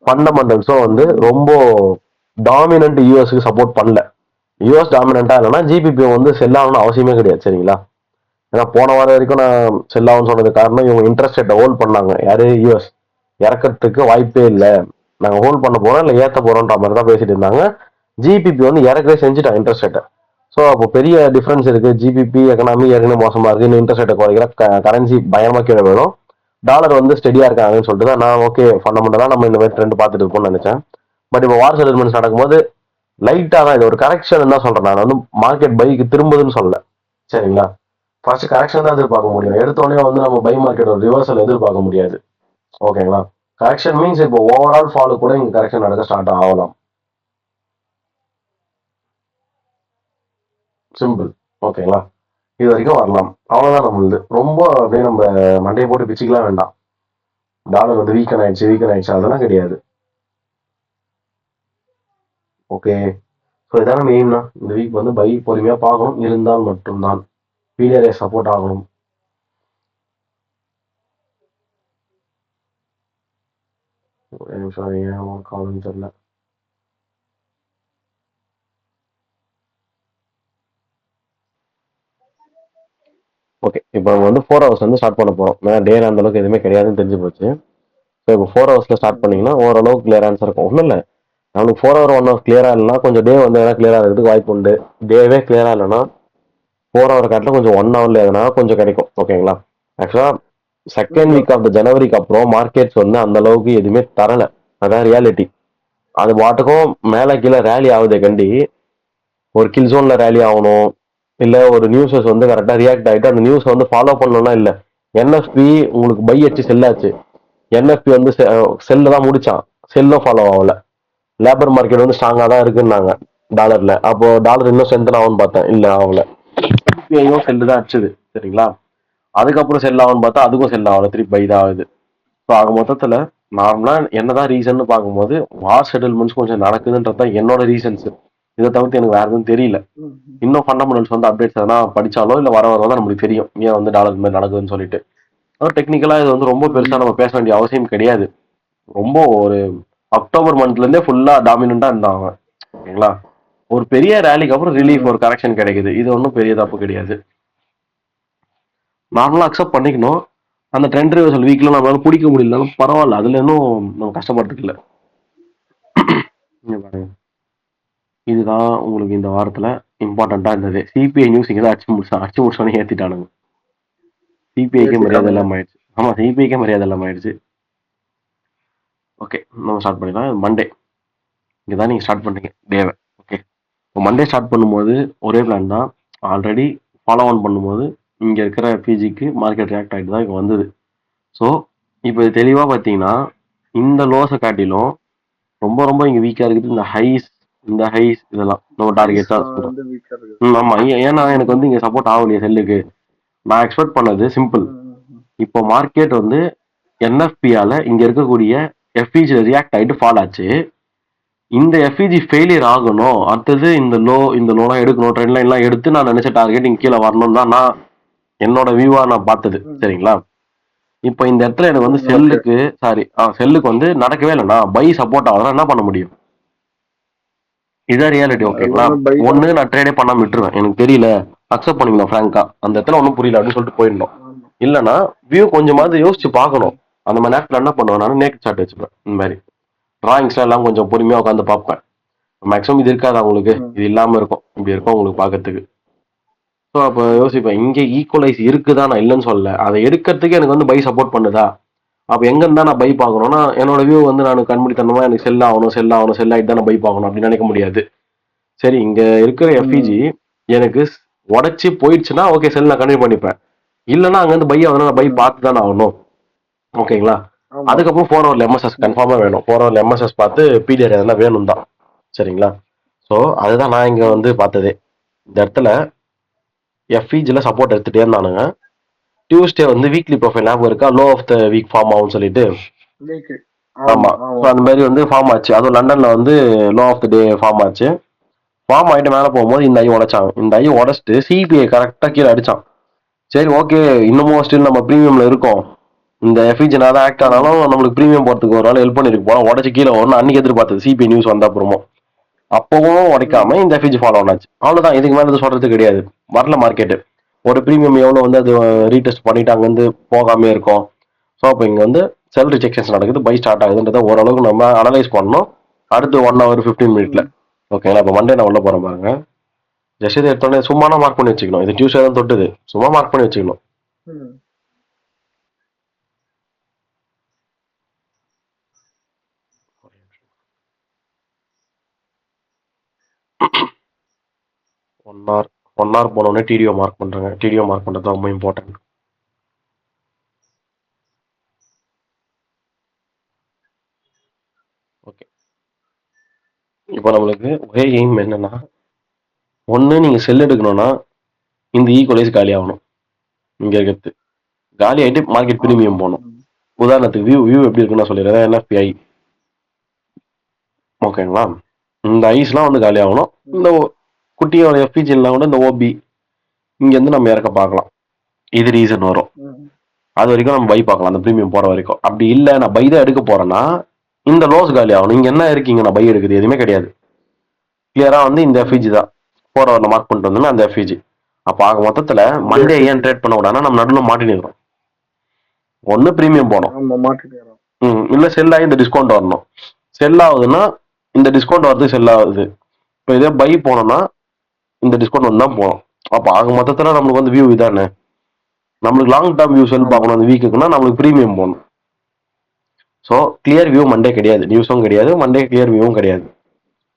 S1: ஃபண்டமெண்டல்ஸும் வந்து ரொம்ப டாமினன்ட் யூஎஸ்க்கு சப்போர்ட் பண்ணல. யூஎஸ் டாமினண்டா இல்லைன்னா ஜிபிபி வந்து செல் ஆகணும்னு அவசியமே கிடையாது. சரிங்களா, ஏன்னா போன வாரம் வரைக்கும் நான் செல் ஆகும்னு சொன்னது காரணம் இவங்க இன்ட்ரெஸ்ட் ரேட்டை ஹோல்ட் பண்ணாங்க. யாரு? யூஎஸ். இறக்கிறதுக்கு வாய்ப்பே இல்லை, நாங்கள் ஹோல்ட் பண்ண போறோம் இல்லை ஏற்ற போறோன்ற மாதிரி தான் பேசிட்டு இருந்தாங்க. ஜிபிபி வந்து இறக்கவே செஞ்சுட்டான் இன்ட்ரெஸ்ட் ரேட்டை. ஸோ அப்போ பெரிய டிஃபரன்ஸ் இருக்கு. ஜிபிபி எக்கனாமி ஏற்கனவே மோசமா இருக்கு, இன்னும் இன்ட்ரெஸ்ட் ரேட்டை குறைக்கிற கரன்சி பயமா கீழே வேணும், டாலர் வந்து ஸ்டெடியா இருக்காங்கன்னு சொல்லிட்டு தான் நான் ஓகே ஃபண்டமெண்டலா நம்ம இந்த மாதிரி ட்ரெண்ட் பார்த்துட்டு இருக்கோம்னு நினைச்சேன். பட் இப்போ வார் செட்டில்மெண்ட்ஸ் நடக்கும்போது லைட்டா தான் இது ஒரு கரெக்ஷன் தான் சொல்றேன். நான் வந்து மார்க்கெட் பைக்கு திரும்புதுன்னு சொல்லல. சரிங்களா, ஃபர்ஸ்ட் கரெக்ஷன் தான் எதிர்பார்க்க முடியும். எடுத்தோடனே வந்து நம்ம பை மார்க்கெட் ஒரு ரிவர்சல் எதிர்பார்க்க முடியாது. ஓகேங்களா, கரெக்ஷன் மீன்ஸ் இப்போ ஓவரால் ஃபாலோ கூட இங்க கரெக்ஷன் நடக்க ஸ்டார்ட் ஆகலாம். சிம்பிள். ஓகேங்களா, இது வரைக்கும் வரலாம், அவ்வளவுதான். நம்மளுது ரொம்ப அப்படியே நம்ம மண்டையை போட்டு பிச்சுக்கலாம் வேண்டாம். டாலர் வந்து வீக்கன் ஆயிடுச்சு அதெல்லாம் கிடையாது. ஓகே, ஸோ இதான மெயின்னா இந்த வீக் வந்து பை பொறுமையா பார்க்கணும். இருந்தால் மட்டும்தான் பீரியரே சப்போர்ட் ஆகணும். ஒரு நிமிஷம், ஏன் காலம் தெரியல. ஓகே, இப்போ நம்ம வந்து 4 ஹவர்ஸ் வந்து ஸ்டார்ட் பண்ண போறோம். ஏன்னா டே அந்த அளவுக்கு எதுவுமே கிடையாதுன்னு தெரிஞ்சு போச்சு. ஸோ இப்போ 4 ஹவர்ஸ்ல ஸ்டார்ட் பண்ணீங்கன்னா ஓரளவுக்கு கிளியர் ஆன்சர் இருக்கும். ஒன்றும் இல்லை, நம்மளுக்கு 4 ஹவர் 1 ஹவர் கிளியரா இல்லைன்னா கொஞ்சம் டே வந்து எதனா கிளியரா இருக்கிறதுக்கு வாய்ப்பு உண்டு. டேவே கிளியரா இல்லைன்னா 4 ஹவர் காட்டில் கொஞ்சம் 1 ஹவர்ல எதனா கொஞ்சம் கிடைக்கும். ஓகேங்களா, ஆக்சுவலா செகண்ட் வீக் ஆஃப் த ஜனவரிக்கு அப்புறம் மார்க்கெட்ஸ் வந்து அந்த அளவுக்கு எதுவுமே தரல. அதான் ரியாலிட்டி. அது பாட்டுக்கும் மேலே கீழே ரேலி ஆகுதே கண்டி, ஒரு கில் ஜோன்ல ரேலி ஆகணும், இல்ல ஒரு நியூஸஸ் வந்து கரெக்டா ரியாக்ட் ஆகிட்டு அந்த நியூஸ் வந்து ஃபாலோ பண்ணணும்னா இல்ல. என்எஃப்பி உங்களுக்கு பை அடிச்சு செல்லாச்சு. என்எஃப்பி வந்து செல்ல தான் முடிச்சான், செல்லும் ஃபாலோ ஆகல. லேபர் மார்க்கெட் வந்து ஸ்ட்ராங்கா தான் இருக்குன்னாங்க டாலர்ல. அப்போ டாலர் இன்னும் ஸ்ட்ரென்தன் ஆகும்னு பார்த்தேன், இல்ல ஆகல. செல்லு தான் அடிச்சது. சரிங்களா, அதுக்கப்புறம் செல் ஆகும்னு பார்த்தா அதுக்கும் செல் ஆகல, திருப்பி பை தான் ஆகுது. ஸோ ஆக மொத்தத்துல நார்மலா என்னதான் ரீசன் பார்க்கும்போது வார் செட்டில்மெண்ட்ஸ் கொஞ்சம் நடக்குதுன்றது தான் என்னோட ரீசன்ஸ். இதை தவிர்த்து எனக்கு வேற எதுவும் தெரியல. இன்னும் ஃபண்டமெண்டல்ஸ் வந்து அப்டேட்ஸ் எதனா படிச்சாலோ இல்லை வர தான் நம்மளுக்கு தெரியும் ஏன் வந்து டாலர் மாதிரி நடக்குதுன்னு சொல்லிட்டு. டெக்னிக்கலா இது வந்து ரொம்ப பெருசா நம்ம பேச வேண்டிய அவசியம் கிடையாது. ரொம்ப ஒரு அக்டோபர் மந்த்ல இருந்தே ஃபுல்லா டாமினண்டா இருந்தாங்க. ஓகேங்களா, ஒரு பெரிய ரேலிக்கு அப்புறம் ரிலீஃப் ஒரு கரெக்ஷன் கிடைக்குது. இது ஒன்றும் பெரிய தப்பு கிடையாது, நார்மலா அக்செப்ட் பண்ணிக்கணும். அந்த ட்ரெண்ட் ரிவர்சல் வீக்ல நம்மளால பிடிக்க முடியலனாலும் பரவாயில்ல, அதுல இன்னும் நம்ம கஷ்டப்பட்டு இல்லை. இதுதான் உங்களுக்கு இந்த வாரத்துல இம்பார்ட்டண்டா இருந்தது. சிபிஐ நியூஸ் இங்கே தான் அடிச்சு முடிச்சோன்னே ஏத்திட்டானுங்க. சிபிஐக்கே மரியாதை இல்லாம ஆயிடுச்சு. ஆமா, சிபிஐக்கே மரியாதை இல்லாம ஆயிடுச்சு. ஓகே, நம்ம ஸ்டார்ட் பண்ணிடலாம். மண்டே இங்கே தான் நீங்கள் ஸ்டார்ட் பண்ணுறீங்க டேவை. ஓகே, இப்போ மண்டே ஸ்டார்ட் பண்ணும்போது ஒரே பிளான் தான். ஆல்ரெடி ஃபாலோ ஆன் பண்ணும்போது இங்கே இருக்கிற பிஜிக்கு மார்க்கெட் ரியாக்ட் ஆகிட்டு தான் இங்கே வந்தது. ஸோ இப்போ தெளிவாக பார்த்தீங்கன்னா இந்த லோஸை காட்டிலும் ரொம்ப ரொம்ப இங்கே வீக்காக இருக்குது இந்த ஹைஸ் இதெல்லாம் நம்ம டார்கெட் தான் சொல்கிறோம். ஆமாம், ஏன்னா எனக்கு வந்து இங்கே சப்போர்ட் ஆகலையே செல்லுக்கு. நான் எக்ஸ்பெக்ட் பண்ணது சிம்பிள். இப்போ மார்க்கெட் வந்து என்எஃபியால இங்க இருக்கக்கூடிய எஃப்இஜி ரியாக்ட் ஆகிட்டு ஃபால் ஆச்சு. இந்த எஃப்இஜி ஃபெயிலியர் ஆகணும், அடுத்தது இந்த லோலாம் எடுக்கணும், ட்ரெண்ட் லைன்லாம் எடுத்து நான் நினைச்ச டார்கெட் இங்க கீழே வரணும் தான் நான் என்னோட வியூவா நான் பார்த்தது. சரிங்களா? இப்போ இந்த இடத்துல எனக்கு வந்து செல்லுக்கு வந்து நடக்கவே இல்லைண்ணா, பை சப்போர்ட் ஆகலாம், என்ன பண்ண முடியும்? இதான் ரியாலிட்டி. ஓகேங்களா? ஒண்ணு நான் ட்ரேடே பண்ணாம விட்டுருவேன், எனக்கு தெரியல, அக்செப்ட் பண்ணிக்கலாம் ஃப்ராங்கா, அந்த இடத்துல ஒன்றும் புரியல அப்படின்னு சொல்லிட்டு போயிடணும். இல்லைன்னா வியூ கொஞ்சமாவது யோசிச்சு பார்க்கணும். அந்த மாதிரி நேரத்தில் என்ன பண்ணுவேன், நான் நேக்கட் சார்ட் வச்சுப்பேன். இந்த மாதிரி டிராயிங்ஸ்லாம் எல்லாம் கொஞ்சம் பொறுமையாக உட்காந்து பார்ப்பேன். மேக்ஸிமம் இது இருக்காது அவங்களுக்கு, இது இல்லாமல் இருக்கும், இப்படி இருக்கும் உங்களுக்கு பார்க்கறதுக்கு. ஸோ அப்போ யோசிப்பேன், இங்கே ஈக்குவலைஸ் இருக்குதா, நான் இல்லைன்னு சொல்லல, அதை எடுக்கிறதுக்கு எனக்கு வந்து பை சப்போர்ட் பண்ணுதா. அப்போ எங்க இருந்தா நான் பை பார்க்கணும்னா என்னோட வியூ வந்து நான் கண்மூடித்தனமா எனக்கு செல் ஆகிட்டு தான் பை பார்க்கணும் அப்படின்னு நினைக்க முடியாது. சரி, இங்க இருக்கிற எஃப்இஜி எனக்கு உடச்சி போயிடுச்சுன்னா ஓகே, செல் நான் கண்டினியூ பண்ணிப்பேன். இல்லைன்னா அங்கேருந்து பை ஆகணும், நான் பை பார்த்து தானே ஆகணும். ஓகேங்களா? அதுக்கப்புறம் 4 ஹவர்ல எம்எஸ்எஸ் கன்ஃபார்மா வேணும். 4 ஹவர்ல எம்எஸ்எஸ் பார்த்து பிடிஆர் எதனா வேணும் தான். சரிங்களா? ஸோ அதுதான் நான் இங்க வந்து பார்த்ததே. இந்த இடத்துல எஃப்இஜில சப்போர்ட் எடுத்துட்டே இருந்தானுங்க. டியூஸ்டே வந்து வீக்லி ப்ரொஃபைல் ஞாபகம் இருக்கா, low of the week form ஆகும்னு சொல்லிட்டு. ஆமா, அந்த மாதிரி வந்து ஃபார்ம் ஆச்சு. அதுவும் லண்டன்ல வந்து low of the day form ஆச்சு. ஃபார்ம் ஆகிட்டு மேலே போகும்போது இந்த ஐ உடைச்சாங்க. இந்த ஐ உடச்சிட்டு சிபிஐ கரெக்டாக கீழே அடிச்சான். சரி, ஓகே, இன்னமும் ஸ்டில் நம்ம ப்ரீமியம்ல இருக்கோம், இந்த எஃப்இஜி நான் ஆக்ட் ஆனாலும் நம்மளுக்கு ப்ரீமியம் போறதுக்கு ஒரு நாள் ஹெல்ப் பண்ணிருக்கு போல, உடச்சு கீழே வரணும் அன்னைக்கு எதிர்பார்த்தது. சிபிஐ நியூஸ் வந்த அப்புறமும் அப்பவும் உடைக்காம இந்த எஃப்இஜி ஃபாலோ ஆனாச்சு. அவ்வளவுதான், இதுக்கு மேலே சொல்றது கிடையாது. வரல மார்க்கெட்டு. ஒரு ப்ரீமியம் எவ்வளோ வந்து அது ரீடெஸ்ட் பண்ணிட்டு அங்கேருந்து போகாமே இருக்கும். ஸோ அப்போ இங்கே வந்து செல் ரிஜெக்ஷன்ஸ் நடக்குது, பை ஸ்டார்ட் ஆகுதுன்றதை ஓரளவுக்கு நம்ம அனலைஸ் பண்ணணும். அடுத்து 1 hour 15 minutes. ஓகேங்களா? இப்போ மண்டே நான் உள்ள போறேன் பாருங்க. ஜஸ்ட் இதை எடுத்தோடனே சும்மா மார்க் பண்ணி வச்சுக்கணும். இது டியூஸ்டே தான் தொட்டுது, சும்மா மார்க் பண்ணி வச்சுக்கணும். ஒன் ஹவர் போனோடனே டிடிஓ மார்க் பண்றாங்க. டிடிஓ மார்க் பண்றது ரொம்ப இம்பார்ட்டன்ட். ஓகே, இப்போ நம்மளுக்கு ஒரே எய்ம் என்னன்னா, ஒன்று நீங்கள் செல் எடுக்கணும்னா இந்த ஈக்குவலைஸ் காலி ஆகணும். இங்கே இருக்கிறது காலி ஆகிட்டு மார்க்கெட் ப்ரீமியம் போகணும். உதாரணத்துக்கு வியூ எப்படி இருக்குன்னு நான் சொல்லிடுறேன். என்எஃபிஐ ஓகேங்களா? இந்த ஐஸ்லாம் வந்து காலி ஆகணும். இந்த குட்டியோட எஃபிஜிலாம் கூட இந்த ஓபி இங்கேருந்து நம்ம இறக்க பார்க்கலாம். இது ரீசன் வரும். அது வரைக்கும் நம்ம பை பார்க்கலாம், அந்த ப்ரீமியம் போகிற வரைக்கும். அப்படி இல்லை, நான் பை தான் எடுக்க போறேன்னா இந்த லோஸ் காலி ஆகணும். இங்கே என்ன இருக்கீங்க, நான் பை எடுக்குது எதுவுமே கிடையாது. கிளியரா வந்து இந்த எஃப்இஜி தான் 4 hourல மார்க் பண்ணிட்டு வந்தோம்னா அந்த எஃப்இஜி. அப்போ ஆக மொத்தத்தில் மண்டே ஏன் ட்ரேட் பண்ண விடானா நம்ம நடுவில் மாட்டினிருக்கோம். ஒன்று ப்ரீமியம் போகணும், இல்லை செல் ஆகி இந்த டிஸ்கவுண்ட் வரணும். செல் ஆகுதுன்னா இந்த டிஸ்கவுண்ட் வரது செல் ஆகுது. இப்போ இதே பை போனோம்னா இந்த டிஸ்கவுண்ட் வந்து தான் போகணும். அப்போ ஆக மொத்தத்தில் நம்மளுக்கு வந்து வியூ இதானே. நம்மளுக்கு லாங் டேர்ம் வியூ செல் பார்க்கணும் அந்த வீக்குக்குன்னா நம்மளுக்கு ப்ரீமியம் போகணும். ஸோ கிளியர் வியூ மண்டே கிடையாது, நியூஸும் கிடையாது, மண்டே கிளியர் வியூவும் கிடையாது.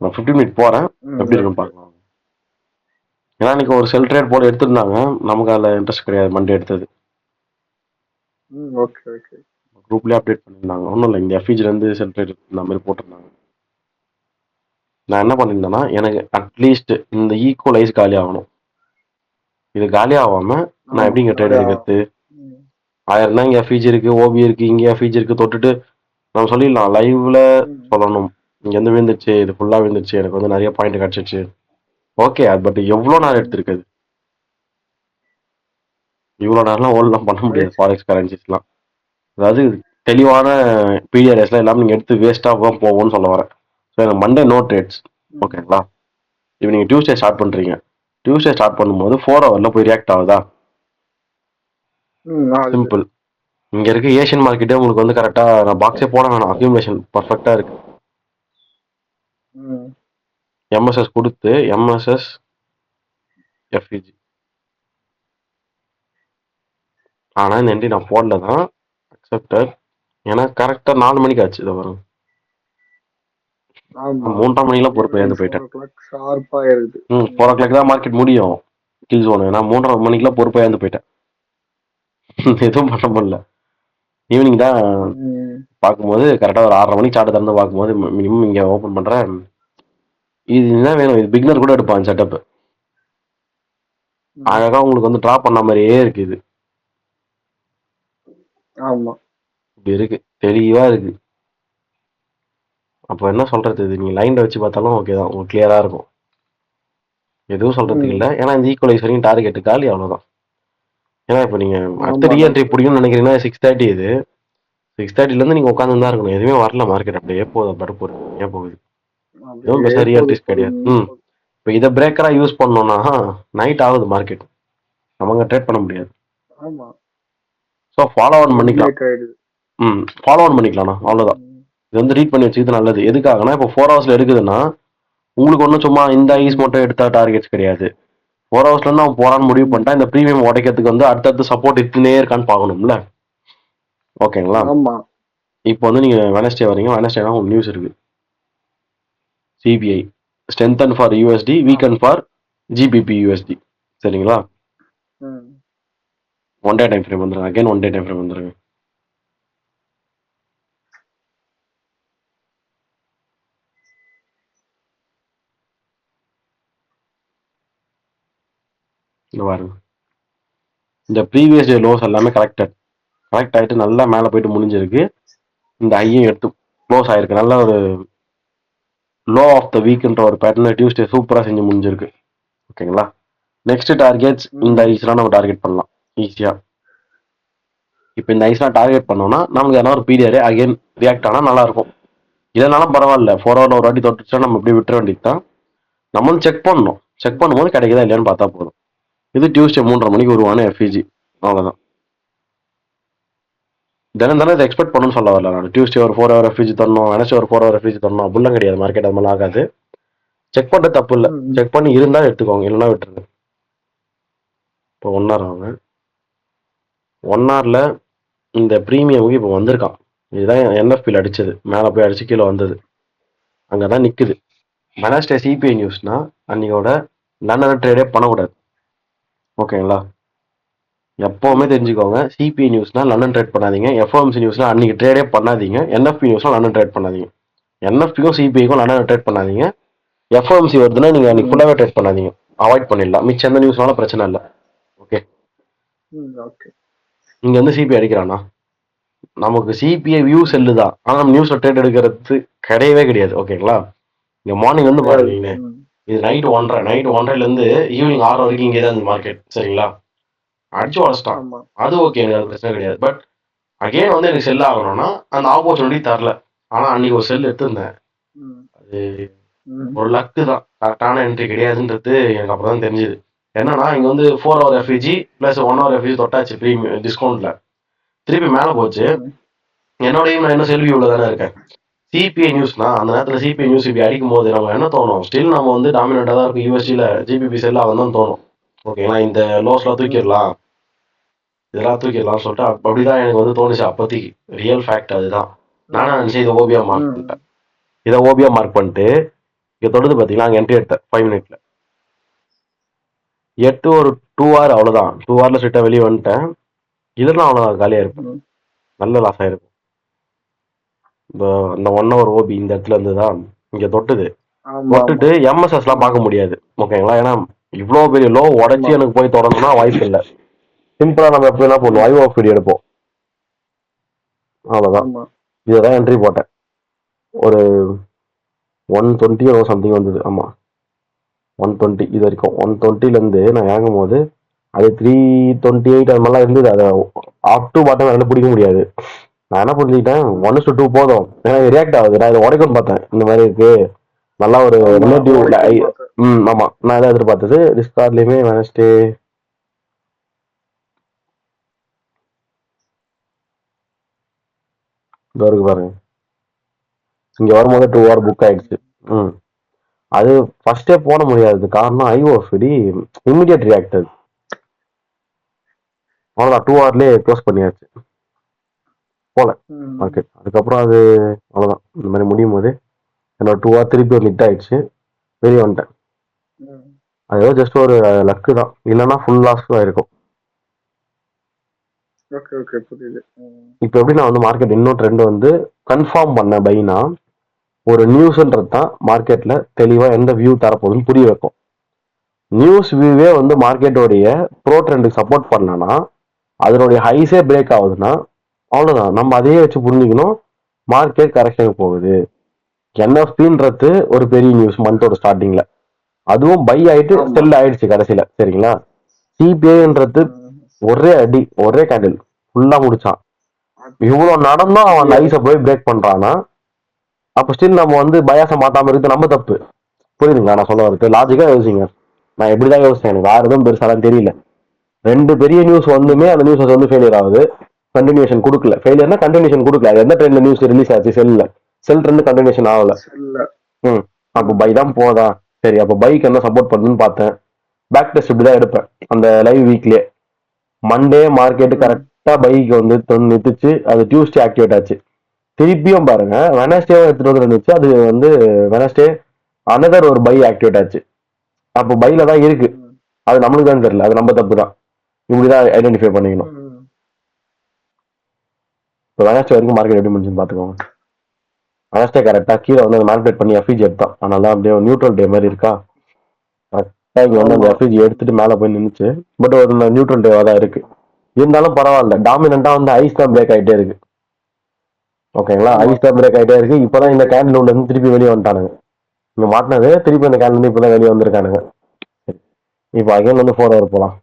S1: நான் 15 minutes போகிறேன், எப்படி இருக்குன்னு பார்க்கலாம். ஏன்னா இன்னைக்கு ஒரு செல் ட்ரேட் போல எடுத்துருந்தாங்க, நமக்கு அதில் இன்ட்ரெஸ்ட் கிடையாது. மண்டே எடுத்தது குரூப்லேயே அப்டேட் பண்ணியிருந்தாங்க. ஒன்றும் இல்லை, இந்த எஃப்இஜிலேருந்து செல் ட்ரேட் இந்த மாதிரி போட்டிருந்தாங்க. நான் என்ன பண்ணியிருந்தேன்னா, எனக்கு அட்லீஸ்ட் இந்த ஈக்குவலைஸ் காலி ஆகணும். இது காலி ஆகாம நான் எப்படி இங்கே ட்ரேட் எடுக்கிறது? 1000 தான் இங்கே எஃப்இஜி இருக்கு, ஓபி இருக்கு, இங்கே எஃப்இஜி இருக்கு, தொட்டுட்டு நம்ம சொல்லிடலாம், லைவ்ல சொல்லணும் இங்க இருந்து விழுந்துச்சு, இது ஃபுல்லா விழுந்துச்சு, எனக்கு வந்து நிறைய பாயிண்ட் கிடைச்சிச்சு. ஓகே, பட் எவ்வளோ நேரம் எடுத்திருக்குது? இவ்வளோ நேரம்லாம் ஹோல்ட்லாம் பண்ண முடியாது ஃபாரெக்ஸ் கரன்சிஸ்லாம். அதாவது தெளிவான பிடிஆர்எஸ்லாம் எல்லாமே நீங்கள் எடுத்து வேஸ்ட்டாக தான் போகும்னு சொல்ல வரேன். ஸோ எனக்கு மண்டே நோ ட்ரேட்ஸ். ஓகேங்களா? இப்போ நீங்கள் டியூஸ்டே ஸ்டார்ட் பண்ணுறீங்க. டியூஸ்டே ஸ்டார்ட் பண்ணும்போது 4 hourல போய் ரியாக்ட் ஆகுதா? சிம்பிள். இங்கே இருக்க ஏஷியன் மார்க்கெட்டே உங்களுக்கு வந்து கரெக்டாக நான் பாக்ஸே போட வேணாம், அக்யூமுலேஷன் பர்ஃபெக்டாக இருக்கு. எம்எஸ்எஸ் கொடுத்து எம்எஸ்எஸ் எஃப்இஜி. ஆனால் இந்த என்ட்ரி நான் போடல தான், அக்செப்டட். ஏன்னா கரெக்டாக 4 மணிக்கு ஆச்சு. இதை வரும்
S2: ஆமா.
S1: 3:30 மணிக்கெல்லாம் பொறுப்பு
S2: ஈவினிங்
S1: ஏந்து போயிட்டேன்.
S2: 4:00 ஷார்ப்பா ஆயிருது.
S1: 4:00 தான் மார்க்கெட் முடியும் கில் ஜோனு. நான் 3:30 மணிக்கெல்லாம் பொறுப்பு ஏந்து போயிட்டேன். எதுவும் பண்ண முடியல. ஈவினிங் தான்
S2: ம்.
S1: பார்க்கும்போது கரெக்டாக ஒரு 6:30 மணிக்கு சார்ட் திறந்து பார்க்கும்போது மினிமம் இங்கே ஓப்பன் பண்ணுறேன். இது என்ன வேணும், இது பிகினர் கூட எடுப்பான் செட்டப். அழகா உங்களுக்கு வந்து ட்ரா பண்ண மாதிரியே இருக்கு. இது
S2: ஆமா.
S1: இப்படி இருக்கு, தெளிவா இருக்கு. அப்போ என்ன சொல்றது, இது நீங்க லைன்ல வச்சு பார்த்தாலும் ஓகே தான், உங்களுக்கு கிளியரா இருக்கும். எதுவும் சொல்றதுக்கு இல்லை, ஏன்னா இந்த ஈக்குவலைஸ் வரைக்கும் டார்கெட் காலி, அவ்வளோதான். ஏன்னா இப்போ நீங்க அடுத்த
S2: ஆமா.
S1: ரீஎன்ட்ரி பிடிக்கும்னு நினைக்கிறீங்கன்னா 6:30 இது 6:30லேருந்து நீங்க உட்காந்து தான் இருக்கணும். எதுவுமே வரல மார்க்கெட், அப்படியே போகுது, படுப்பு ஏன் போகுது, எதுவும் பெருசாக ரீஎன்ட்ரிஸ் கிடையாது. இப்போ இதை பிரேக்கரா யூஸ் பண்ணோம்னா நைட் ஆகுது மார்க்கெட், அவங்க ட்ரேட் பண்ண முடியாது.
S2: ஆமா.
S1: ஸோ ஃபாலோ ஆன் பண்ணிக்கலாம். ஃபாலோ ஆன் பண்ணிக்கலாம்ண்ணா, அவ்வளோதான். இது வந்து ரீட் பண்ணி வச்சுக்கிறது நல்லது. எதுக்காகனா இப்போ 4 ஹவர்ஸ்ல எடுக்குதுன்னா உங்களுக்கு ஒன்றும் சும்மா இந்த ஐஸ் மட்டும் எடுத்தா டார்கெட்ஸ் கிடையாது. 4 ஹவர்ஸ்ல இருந்து அவன் போறான்னு முடிவு பண்ணிட்டா இந்த ப்ரீமியம் உடைக்கிறதுக்கு வந்து அடுத்தடுத்து சப்போர்ட் இருக்குன்னே இருக்கான்னு பார்க்கணும்ல. ஓகேங்களா? இப்போ வந்து நீங்க வெனஸ்டே வரீங்க, வெனஸ்டேனா உங்களுக்கு நியூஸ் இருக்கு. CPI strengthen for USD, weaken for GBP USD. சரிங்களா? ஒன் டே டைம் ஃப்ரேம் வந்துருங்க. Again one day time frame வந்துருங்க. இங்க பாருங்க, இந்த ப்ரீவியஸ் டே லோஸ் எல்லாமே கரெக்ட் ஆகிட்டு நல்லா மேலே போயிட்டு முடிஞ்சிருக்கு. இந்த ஐயும் எடுத்து க்ளோஸ் ஆயிருக்கு. நல்ல ஒரு லோ ஆஃப் த வீக்ன்ற ஒரு பேட்டர்ன் டியூஸ்டே சூப்பராக செஞ்சு முடிஞ்சிருக்கு. ஓகேங்களா? நெக்ஸ்ட் டார்கெட்ஸ் இந்த ஐஸ்லாம் நம்ம டார்கெட் பண்ணலாம் ஈஸியாக. இப்போ இந்த ஐஸ்லாம் டார்கெட் பண்ணோம்னா நமக்கு எதனா ஒரு பீரியட் அகைன் ரியாக்ட் ஆனால் நல்லா இருக்கும். இல்லைனாலும் பரவாயில்ல, 4 ஹவர்ல ஒரு வாட்டி தொட்டுச்சா நம்ம இப்படி விட்டுற வேண்டியது தான். நம்ம வந்து செக் பண்ணணும். செக் பண்ணும்போது கிடைக்குதா இல்லையான்னு பார்த்தா போதும். இது டியூஸ்டே 3:30 மணிக்கு உருவான எஃப்இஜி, அவ்வளோதான். தினம் இதை எக்ஸ்பெக்ட் பண்ணணும்னு சொல்ல வரல நான். டியூஸ்டே ஒரு 4 ஹவர் எஃப்இஜி தரணும், வெனஸ்டே ஒரு 4 ஹவர் எஃப்இஜி தரணும் அப்படிலாம் கிடையாது. மார்க்கெட் அது மாதிரிலாம் ஆகாது. செக் பண்ணுறது தப்பு இல்லை, செக் பண்ணி இருந்தால் எடுத்துக்கோங்க, இல்லைன்னா விட்டுருங்க. இப்போ 1 ஹவர் ஆகுங்க. 1 ஹவரில் இந்த ப்ரீமியமுக்கு இப்போ வந்திருக்கான். இதுதான் என்எஃபியில் அடிச்சது, மேலே போய் அடிச்சு கீழே வந்தது, அங்கே தான் நிற்குது. வெனஸ்டே சிபிஐ நியூஸ்னா அன்னையோட லண்டன் ட்ரேடே பண்ணக்கூடாது. ஓகேங்களா? எப்பவுமே தெரிஞ்சுக்கோங்க, சிபிஐ நியூஸ்னா லண்டன் ட்ரேட் பண்ணாதீங்க. எஃப்ஓஎம்சி நியூஸ்னா அன்னைக்கு ட்ரேடே பண்ணாதீங்க. என்எஃபி நியூஸ்னா லண்டன் ட்ரேட் பண்ணாதீங்க. என்எஃபிக்கும் சிபிஐக்கும் லண்டன் ட்ரேட் பண்ணாதீங்க. எஃப்ஓஎம்சி வருதுன்னா நீங்க அன்னைக்கு ஃபுல்லாவே ட்ரேட் பண்ணாதீங்க, அவாய்ட் பண்ணிடலாம். மிச்சம் எந்த நியூஸ்னாலும் பிரச்சனை இல்லை. ஓகே, இங்க வந்து சிபிஐ அடிக்கிறானா, நமக்கு சிபிஐ வியூ செல்லு தான், ஆனா நம்ம நியூஸ்ல ட்ரேட் எடுக்கிறது கிடையவே கிடையாது. ஓகேங்களா? இங்க மார்னிங் வந்து பாருங்க, இது நைட் 1:30 இருந்து ஈவினிங் 6 வரைக்கும் இங்கே தான் மார்க்கெட். சரிங்களா? அடிச்சு உடச்சிட்டான், அது ஓகே, எனக்கு அது பிரச்சனை கிடையாது. பட் அகைன் வந்து எனக்கு செல் ஆகணும்னா அந்த ஆப்பர்ச்சுனிட்டி தரல. ஆனா அன்னைக்கு ஒரு செல் எடுத்திருந்தேன், அது ஒரு லக்கு தான், கரெக்டான என்ட்ரி கிடையாதுன்றது எனக்கு அப்புறம் தான் தெரிஞ்சுது. என்னன்னா இங்க வந்து 4 hour FVG plus 1 hour FVG தொட்டாச்சு ப்ரீமியம் டிஸ்கவுண்ட்ல, திருப்பி மேல போச்சு. என்னோடையும் நான் இன்னும் செல்வியூல தானே இருக்கேன். சிபிஐ நியூஸ்னா அந்த நேரத்துல சிபிஐ நியூஸ் இப்படி அடிக்கும் போது நம்ம என்ன தோணும், ஸ்டில் நம்ம வந்து டாமினேட்டா தான் இருக்கும் யூஎஸ்டில, ஜிபிபி செல் ஆகும் தான் தோணும். ஓகேங்களா? இந்த லோஸ்லாம் தூக்கிடலாம், இதெல்லாம் தூக்கிடலாம் சொல்லிட்டு அப்படிதான் எனக்கு வந்து தோணுச்சு அப்போதைக்கு. ரியல் ஃபேக்ட் அதுதான். நானும் நினைச்சேன் இதை ஓபியா மார்க் பண்ணிட்டேன். இதை ஓபியா மார்க் பண்ணிட்டு இங்க தொடுது பார்த்தீங்களா, அங்கே என்ட்ரி எடுத்தேன் 5 மினிட்ல. எட்டு ஒரு 2 ஹவர், அவ்வளோதான். 2 ஹவர்ல ஸ்ட்ரிக்டா வெளியே வந்துட்டேன். இதெல்லாம் அவ்வளோதான், காலியாக இருப்பேன், நல்ல லாஸ் ஆயிருக்கும். இந்த 1 ஹவர் ஓபி இந்த இடத்துல இருந்துதான் இங்க தொட்டுது, தொட்டுட்டு எம்எஸ்எஸ்லாம் பார்க்க முடியாது. ஓகேங்களா? ஏன்னா இவ்வளோ பெரிய லோ உடச்சி எனக்கு போய் தொடரணும்னா வாய்ப்பு இல்லை. சிம்பிளா நம்ம எப்போ என்ன பண்ணுவோம், ஐஓஎஃப் எடுப்போம், அவ்வளோதான். இதுதான் என்ட்ரி போட்டேன். ஒரு 120 சம்திங் வந்தது. ஆமா, 120 இது வரைக்கும். 120லேருந்து நான் இறங்கும் போது அது 328 அது மாதிரிலாம் இருந்தது. அதை அப் டு பாட்டம் என்னால் பிடிக்க முடியாது. நான் என்ன புரிஞ்சுக்கிட்டேன், 1:2 போதும், ஏன்னா ரியாக்ட் ஆகுது. நான் இதை உடைக்கணும்னு பார்த்தேன், இந்த மாதிரி இருக்கு, நல்லா ஒரு ரிலேட்டிவ். ஆமா, நான் எதாவது எதிர்பார்த்தது. டிஸ்கார்ட்லயுமே வெனஸ்டே இருக்கு பாருங்க, இங்க வரும்போது 2 ஹவர் புக் ஆயிடுச்சு. அது ஃபர்ஸ்டே போட முடியாது, காரணம் ஐஓஎஃப்டி இமிடியட் ரியாக்டர். அவ்வளோதான், 2 ஹவர்லேயே க்ளோஸ் பண்ணியாச்சு போல மார்க்கெட். அதுக்கப்புறம் அது அவ்வளோதான், இந்த மாதிரி முடியும் போது என்னோட 2 hour திருப்பி ஒரு ஹிட் ஆயிடுச்சு, வெளியே வந்துட்டேன். அது ஜஸ்ட் ஒரு லக்கு தான், இல்லைன்னா ஃபுல் லாஸ் தான் இருக்கும்.
S2: ஓகே ஓகே புரியுது.
S1: இப்போ எப்படி நான் வந்து மார்க்கெட் இன்னும் ட்ரெண்ட் வந்து கன்ஃபார்ம் பண்ண பைனா, ஒரு நியூஸ்ன்றது தான் மார்க்கெட்ல தெளிவா எந்த வியூ தரப்போகுதுன்னு புரிய வைக்கும். நியூஸ் வியூவே வந்து மார்க்கெட்டோடைய ப்ரோ ட்ரெண்டுக்கு சப்போர்ட் பண்ணலன்னா, அதனுடைய ஹைஸே பிரேக் ஆகுதுன்னா அவ்வளவுதான். நம்ம அதையே வச்சு புரிஞ்சுக்கணும் மார்க்கெட் கரெக்ஷனுக்கு போகுது. என்எஃபின்றது ஒரு பெரிய நியூஸ் மந்தோட ஸ்டார்டிங்ல, அதுவும் பை ஆயிட்டு
S2: ஆமா.
S1: செல் ஆயிடுச்சு கடைசியில, சரிங்களா. சிபிஐன்றது ஒரே அடி ஒரே கேண்டில் ஃபுல்லா முடிச்சான். இவ்வளவு நடந்தும் அவன் ஐஸை போய் பிரேக் பண்றானா, அப்ப ஸ்டில் நம்ம வந்து பயாச மாட்டாம இருக்கு நம்ம தப்பு. புரியுதுங்களா நான் சொல்ல வரது? லாஜிக்கா யோசிங்க. நான் எப்படிதான் யோசிச்சேன், எனக்கு வேற எதுவும் பெருசாலாம் தெரியல. 2 பெரிய நியூஸ் வந்துமே அந்த நியூஸ் வந்து ஃபெயிலியர் ஆகுது, கண்டினியூஷன் கொடுக்கல. ஃபெயிலியர்னா கண்டினியூஷன் கொடுக்கல. அது எந்த ட்ரெண்ட்ல நியூஸ் ரிலீஸ் ஆச்சு? செல் ட்ரெண்ட் கண்டினியூஷன் ஆகல. அப்போ பை தான் போதா, சரி அப்போ பைக் என்ன சப்போர்ட் பண்ணுன்னு பார்த்தேன். பேக் டெஸ்ட் இப்படிதான் எடுப்பேன் அந்த லைவ் வீக்லயே. மண்டே மார்க்கெட் கரெக்டா பைக்கு வந்து நிறுத்துச்சு, அது டியூஸ்டே ஆக்டிவேட் ஆச்சு. திருப்பியும் பாருங்க வெனஸ்டேவும் எடுத்துட்டு வந்து இருந்துச்சு, அது வந்து வெனஸ்டே அனதர் ஒரு பை ஆக்டிவேட் ஆச்சு. அப்போ பைல தான் இருக்கு, அது நம்மளுக்கு தான் தெரியல, அது நம்ம தப்பு தான். இப்படிதான் ஐடென்டிஃபை பண்ணிக்கணும். இப்போ வெனஸ்டே வரைக்கும் மார்க்கெட் எப்படி முடிஞ்சுன்னு பாத்துக்கோங்க. வெனஸ்டே கரெக்டா கீழே வந்து மேனிபுலேட் பண்ணி எஃபிஜி எடுத்தான், அதனால அப்படியே நியூட்ரல் டே மாதிரி இருக்கா. கரெக்டா இங்க வந்து அந்த எஃபிஜி எடுத்துட்டு மேல போய் நின்றுச்சு. பட் ஒரு நியூட்ரல் டேவா தான் இருக்கு. இருந்தாலும் பரவாயில்ல, டாமினண்டா வந்து ஐஸ் தான் பிரேக் ஆயிட்டே இருக்கு. ஓகேங்களா, ஐஸ் தான் பிரேக் ஆயிட்டே இருக்கு. இப்பதான் இந்த கேண்டில் உள்ள இருந்து திருப்பி வெளியே வந்துட்டானுங்க. இங்க மாட்டினது திருப்பி இந்த கேண்டில் இருந்து இப்பதான் வெளியே வந்திருக்கானுங்க. இப்போ அகைன் வந்து 4 hour போலாம்.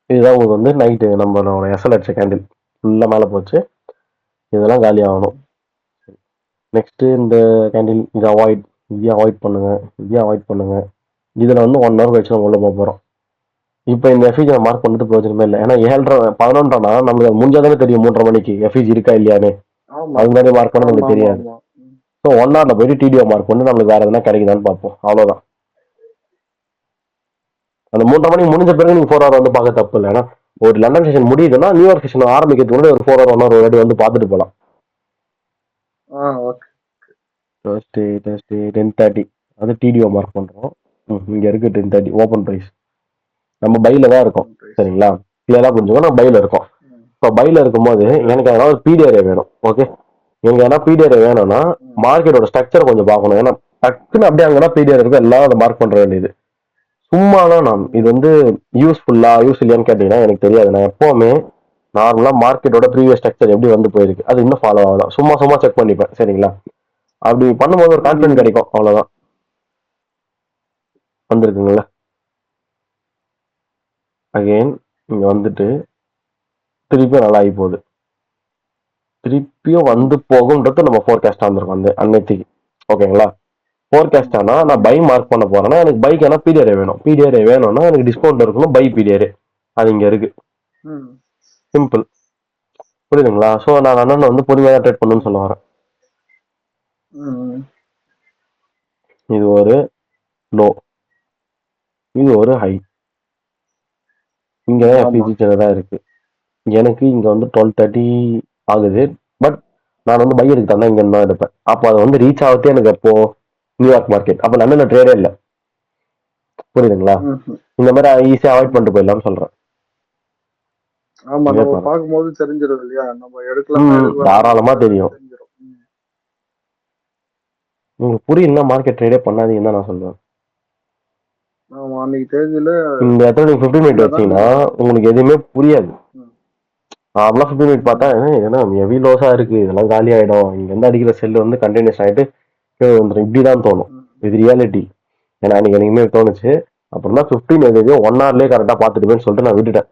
S1: இதுதான் உங்களுக்கு வந்து நைட்டு நம்மளோட எஸ்எல் அடிச்ச கேண்டில் ஃபுல்லா மேல போச்சு. இதெல்லாம் காலி ஆகணும். நெக்ஸ்ட் இந்த கேண்டில் இதை அவாய்ட் பண்ணுங்க. இதுல வந்து 1 hour கழிச்சு நம்ம உள்ள போக போறோம். இப்போ இந்த எஃபிஜி மார்க் பண்ணிட்டு பிரயோஜனமே இல்லை. ஏன்னா 7:30 11:00னா நம்மளுக்கு முடிஞ்சாதானே தெரியும் 3:30 மணிக்கு எஃபிஜி இருக்கா இல்லையானே. அது மாதிரி மார்க் பண்ண நம்மளுக்கு தெரியாது. ஸோ 1 hourல போயிட்டு டிடிஓ மார்க் பண்ணி நம்மளுக்கு வேற எதுனா கிடைக்குதான்னு பார்ப்போம், அவ்வளவுதான். அந்த 3:30 மணிக்கு முடிஞ்ச பிறகு நீங்க 4 hour வந்து பார்க்க தப்பு இல்லை. ஏன்னா ஒரு லண்டன் செஷன் முடியுதுன்னா நியூயார்க் செஷன் ஆரம்பிக்கிறதுக்கு முன்னாடி ஒரு 4 hour 1 hour ஒரு வாட்டி வந்து பார்த்துட்டு போகலாம். Thursday 10:30 அது டிடிஓ மார்க் பண்றோம். இங்க இருக்கு 10:30 ஓப்பன் பிரைஸ். நம்ம பைல தான் இருக்கோம், சரிங்களா. கிளியரா புரிஞ்சுக்கோ, நம்ம பைல இருக்கோம். இப்போ பைல இருக்கும்போது எனக்கு அதனால ஒரு பிடிஆர்ஏ வேணும். ஓகே, எனக்கு ஏன்னா பிடிஆர்ஏ வேணும்னா மார்க்கெட்டோட ஸ்ட்ரக்சர் கொஞ்சம் பார்க்கணும். ஏன்னா டக்குன்னு அப்படியே அங்கன்னா பிடிஆர் இருக்கும், எல்லாம் அதை மார்க் பண்ற வேண்டியது. சும்மாதான் நான் இது வந்து யூஸ் இல்லையான்னு கேட்டீங்கன்னா எனக்கு தெரியாது. நான் எப்பவுமே நார்மலா மார்க்கெட்டோட ப்ரீவியஸ் ஸ்ட்ரக்சர் எப்படி வந்து போயிருக்கு அது இன்னும் ஃபாலோ ஆகலாம், சும்மா செக் பண்ணிப்பேன், சரிங்களா. அப்படி பண்ணும்போது ஒரு கான்ஃபிடன்ஸ் கிடைக்கும், அவ்வளவுதான். வந்திருக்குங்களா அகைன் இங்க வந்துட்டு திருப்பியும் நல்லா ஆகி போகுது. திருப்பியும் வந்து போகும்ன்றது நம்ம ஃபோர்காஸ்டா வந்திருக்கோம் அந்த அன்னைக்கு. ஓகேங்களா, ஃபோர்காஸ்ட் ஆனா நான் பை மார்க் பண்ண போறேன்னா எனக்கு பைக் ஏன்னா பிடிஆர்ஏ வேணும். பிடிஆர்ஏ வேணும்னா எனக்கு டிஸ்கவுண்ட் இருக்கணும், பை பிடிஆர்ஏ அது இங்க இருக்கு. சிம்பிள், புரியுதுங்களா. ஸோ நான் அண்ணன் வந்து பொறுமையாக ட்ரேட் பண்ணணும்னு சொல்ல வரேன். இது ஒரு லோ, இது ஒரு ஹை. இங்க எஃபிஜி சின்னதா இருக்கு. எனக்கு இங்க வந்து 12:30 ஆகுது. பட் நான் வந்து பை எடுக்க தந்தா இங்க தான் எடுப்பேன். அப்போ அதை வந்து ரீச் ஆகுது எனக்கு எப்போ நியூயார்க் மார்க்கெட். அப்போ லண்டன்ல ட்ரேடே இல்லை, புரியுதுங்களா. இந்த மாதிரி ஈஸியா அவாய்ட் பண்ணிட்டு போயிடலாம்னு சொல்றேன். தாராளமா தெரியும். உங்களுக்கு புரியல மார்க்கெட் ட்ரேடே பண்ணாதீங்கன்னு தான் நான் சொல்றேன். இந்த இடத்துல நீங்க 15 மினிட் வச்சீங்கன்னா உங்களுக்கு எதுவுமே புரியாது. நார்மலா 15 மினிட் பார்த்தா ஏன்னா ஹெவி லோஸா இருக்கு, இதெல்லாம் காலி ஆயிடும், இங்க இருந்து அடிக்கிற செல் வந்து கண்டினியூஸ் ஆயிட்டு கீழே வந்துடும், இப்படிதான் தோணும். இது ரியாலிட்டி. ஏன்னா அன்னைக்கு எனக்குமே தோணுச்சு. அப்புறம் தான் 15 எதையோ 1 hourலயே கரெக்டா பார்த்துட்டுமேன்னு சொல்லிட்டு நான் விட்டுட்டேன்.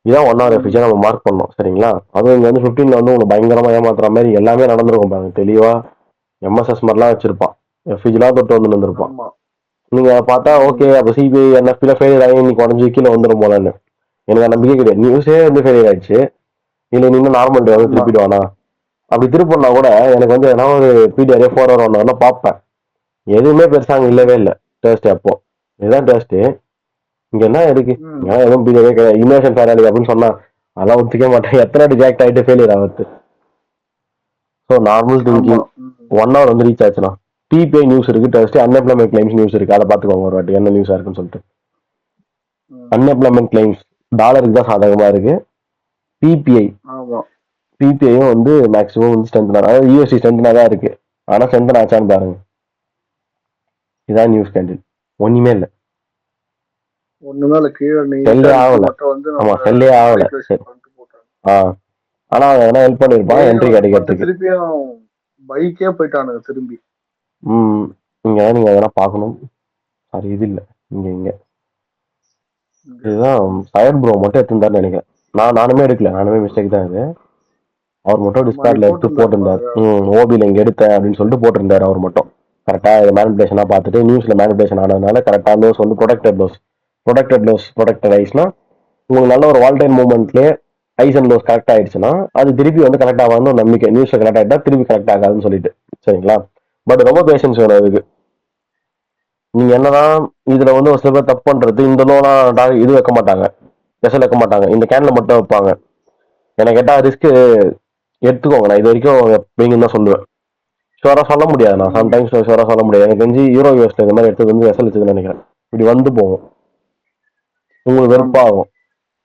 S1: இதான் 1 hour எஃபிஷியா நம்ம மார்க் பண்ணோம், சரிங்களா. அதுவும் இங்க வந்து 15ல வந்து உங்களுக்கு பயங்கரமா ஏமாத்துற மாதிரி எல்லாமே நடந்திருக்கும் பாருங்க. தெளிவா எம்எஸ்எஸ் மாதிரிலாம் வச்சிருப்பான், எஃபிஜிலாம் தொட்டு வந்து இருந்திருப்பான். நீங்க அதை பார்த்தா ஓகே அப்ப சிபிஐ என்எஃபில ஃபெயிலியர் ஆகி இன்னைக்கு உடஞ்சி கீழே வந்துடும் போலன்னு எனக்கு நம்பிக்கை கிடையாது. நியூஸே வந்து ஃபெயிலியர் ஆயிடுச்சு, இல்லை நீங்க நார்மல் டே வந்து திருப்பிடுவானா. அப்படி திருப்பினா கூட எனக்கு வந்து ஏன்னா ஒரு பிடிஆரே 4 hour 1 hour பார்ப்பேன். எதுவுமே பெருசாங்க இல்லவே இல்லை டேஸ்ட். அப்போ இதுதான் டேஸ்ட். இங்க என்ன இருக்கு, எதுவும் பிடிஆரே கிடையாது. இமேஷன் ஃபேராலி அப்படின்னு சொன்னா அதெல்லாம் ஒத்துக்க மாட்டேன். எத்தனை ரிஜெக்ட் ஆயிட்டு ஃபெயிலியர் ஆகுது. ஸோ நார்மல்
S2: ஆமா.
S1: திங்கிங் 1 hour வந்து ரீச் ஆச்சுன்னா டிபிஐ நியூஸ் இருக்கு, டெஸ்ட் அன்எம்ப்ளாய்மெண்ட் கிளைம்ஸ் நியூஸ் இருக்கு, அதை பார்த்துக்கோங்க ஒரு வாட்டி என்ன நியூஸா இருக்குன்னு சொல்லிட்டு. அன்எம்ப்ளாய்மெண்ட் கிளைம்ஸ் டாலருக்கு தான் சாதகமா இருக்கு. பிபிஐ
S2: ஆமா.
S1: பிபிஐயும் வந்து மேக்ஸிமம் வந்து ஸ்ட்ரென்த், அதாவது யூஎஸ்டி ஸ்ட்ரென்த்னா தான் இருக்கு. ஆனா ஸ்ட்ரென்த் ஆச்சான்னு பாருங்க. இதான் நியூஸ் கேண்டில். ஒண்ணுமே இல்லை,
S2: ஒண்ணுமே இல்ல, கீழே
S1: செல்லே ஆகல.
S2: மட்டும் வந்து
S1: ஆமா,
S2: நம்ம
S1: செல்லே ஆகல.
S2: manipulation பண்ணிட்டு போட்டாங்க.
S1: ஆனா எதனா ஹெல்ப் பண்ணிருப்பான் என்ட்ரி
S2: பண்ணிட்டு
S1: கிடைக்கிறதுக்கு.
S2: திருப்பியும் பைக்கே போயிட்டானுங்க திரும்பி.
S1: நீங்க எதனா பார்க்கணும். சாரி, இது இல்லை, இங்க இதுதான் சையத் ப்ரோ மட்டும் எடுத்திருந்தாருன்னு நினைக்கிறேன். நானுமே எடுக்கல, நானுமே மிஸ்டேக் தான் இது. அவர் மட்டும்
S2: ஆமா, நீ
S1: டிஸ்கார்ட்ல எடுத்து போட்டிருந்தாரு.
S2: போட்டிருந்தாரு.
S1: ஓபில இங்க எடுத்தேன் அப்படின்னு சொல்லிட்டு போட்டிருந்தாரு. அவர் மட்டும் கரெக்டா மேனிபுலேஷனா பார்த்துட்டு நியூஸ்ல மேனிபுலேஷன் ஆனதுனால கரெக்டா டோஸ் வந்து ப்ரொடெக்டட் ஐஸ்னா உங்களுக்கு நல்ல ஒரு வால்டைன் மூவ்மெண்ட்லயே ஐஸ் அண்ட் லோஸ் கரெக்ட் ஆயிடுச்சுன்னா அது திருப்பி வந்து கரெக்ட் ஆகாதுன்னு ஒரு நம்பிக்கை. நியூஸ்ல கரெக்ட் ஆயிட்டா திருப்பி கரெக்ட் ஆகாதுன்னு சொல்லிட்டு, சரிங்களா? பட் ரொம்ப பேஷன்ஸ் வேணும் அதுக்கு. நீங்க என்னதான் இதுல வந்து ஒரு சில பேர் தப்பு பண்றது, இந்த லோனா இது வைக்க மாட்டாங்க, ஸ்பெஷல் வைக்க மாட்டாங்க, இந்த கேன்ல மட்டும் வைப்பாங்க. எனக்கு கேட்டா ரிஸ்க் எடுத்துக்கோங்க. நான் இது வரைக்கும் எப்படிங்கன்னு தான் சொல்லுவேன். ஷுவரா சொல்ல முடியாது, நான் சம்டைம்ஸ் ஷுவரா சொல்ல முடியாது. எனக்கு தெரிஞ்சு யூரோ யூஎஸ்ல இந்த மாதிரி எடுத்து வந்து வெசல் வச்சுன்னு நினைக்கிறேன். இப்படி வந்து போகும், உங்களுக்கு வெறுப்பாகும்.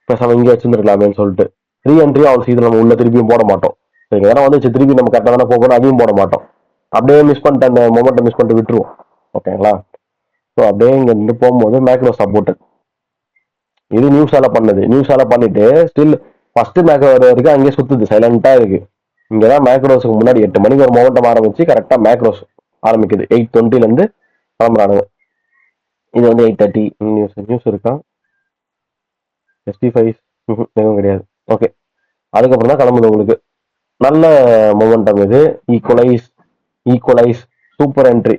S1: பேசாம இங்கே வச்சிருந்துருக்கலாமேன்னு சொல்லிட்டு ரீ என்ட்ரி அவ்வளோ இது நம்ம உள்ள திருப்பியும் போட மாட்டோம். சரிங்க, ஏன்னா வந்து திருப்பி நம்ம கரெக்டாக தானே போகணும், அதையும் போட மாட்டோம். அப்படியே மிஸ் பண்ணிட்டு அந்த மொமெண்ட்டை மிஸ் பண்ணிட்டு விட்டுருவோம். ஓகேங்களா? ஸோ அப்படியே இங்க இருந்து போகும்போது மேக்ரோ சப்போர்ட் இது நியூஸால பண்ணது. நியூஸால பண்ணிட்டு ஸ்டில் ஃபர்ஸ்ட் மேக்ரோ வரைக்கும் அங்கேயே சுத்துது, சைலண்டா இருக்கு. இங்கதான் மேக்ரோஸுக்கு முன்னாடி 8 மணிக்கு ஒரு மொமெண்டம் ஆரம்பிச்சு கரெக்டா மேக்ரோஸ் ஆரம்பிக்குது. 8:20 இருந்து கிளம்புறானுங்க. இது வந்து 8:30 நியூஸ் இருக்கா? ST5 எதுவும் கிடையாது. ஓகே, அதுக்கப்புறம் தான் கிளம்புது உங்களுக்கு. நல்ல மொமெண்டம் இது. ஈக்குவலைஸ் சூப்பர் என்ட்ரி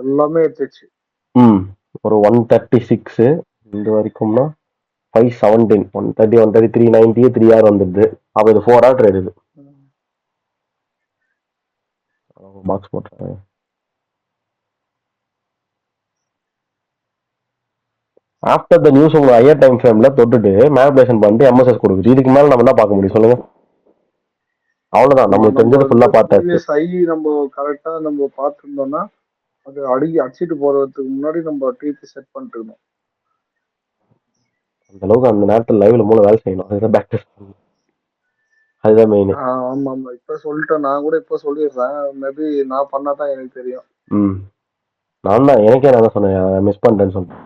S2: எல்லாமே எடுத்துச்சு.
S1: ஒரு 136 இந்த வரைக்கும்னா 517 130 130 390 3R வந்துடுது. அப்ப இது 4R ட்ரேட். இது பாக்ஸ் போட்டுறேன். ஆஃப்டர் த நியூஸ் உங்க ஹையர் டைம் ஃப்ரேம்ல தொட்டுட்டு மேனிபுலேஷன் பண்ணிட்டு எம்எஸ்எஸ் கொடுக்குது. இதுக்கு மேல நம்ம என்ன பார்க்க முடியும் சொல்லுங்க? அவ்வளவுதான், நம்மளுக்கு தெரிஞ்சது ஃபுல்லா பார்த்தாச்சு.
S2: நம்ம கரெக்டா நம்ம பார்த்துருந்தோம்னா அது அடிச்சிட்டு போறதுக்கு முன்னாடி நம்ம டிபி செட் பண்ணிட்டு இருந்தோம்.
S1: அந்த அளவுக்கு அந்த நேரத்தில் லைவ்ல மூணு வேலை செய்யணும். அதுதான் பேக் அதுதான் மெயின்.
S2: ஆமா ஆமா, இப்ப சொல்லிட்டேன். நான் கூட இப்ப சொல்லிடுறேன். மேபி நான் பண்ணாதான் எனக்கு தெரியும்.
S1: நான் தான் எனக்கே நான் சொன்னேன் மிஸ் பண்ணிட்டேன்னு சொல்லிட்டேன்.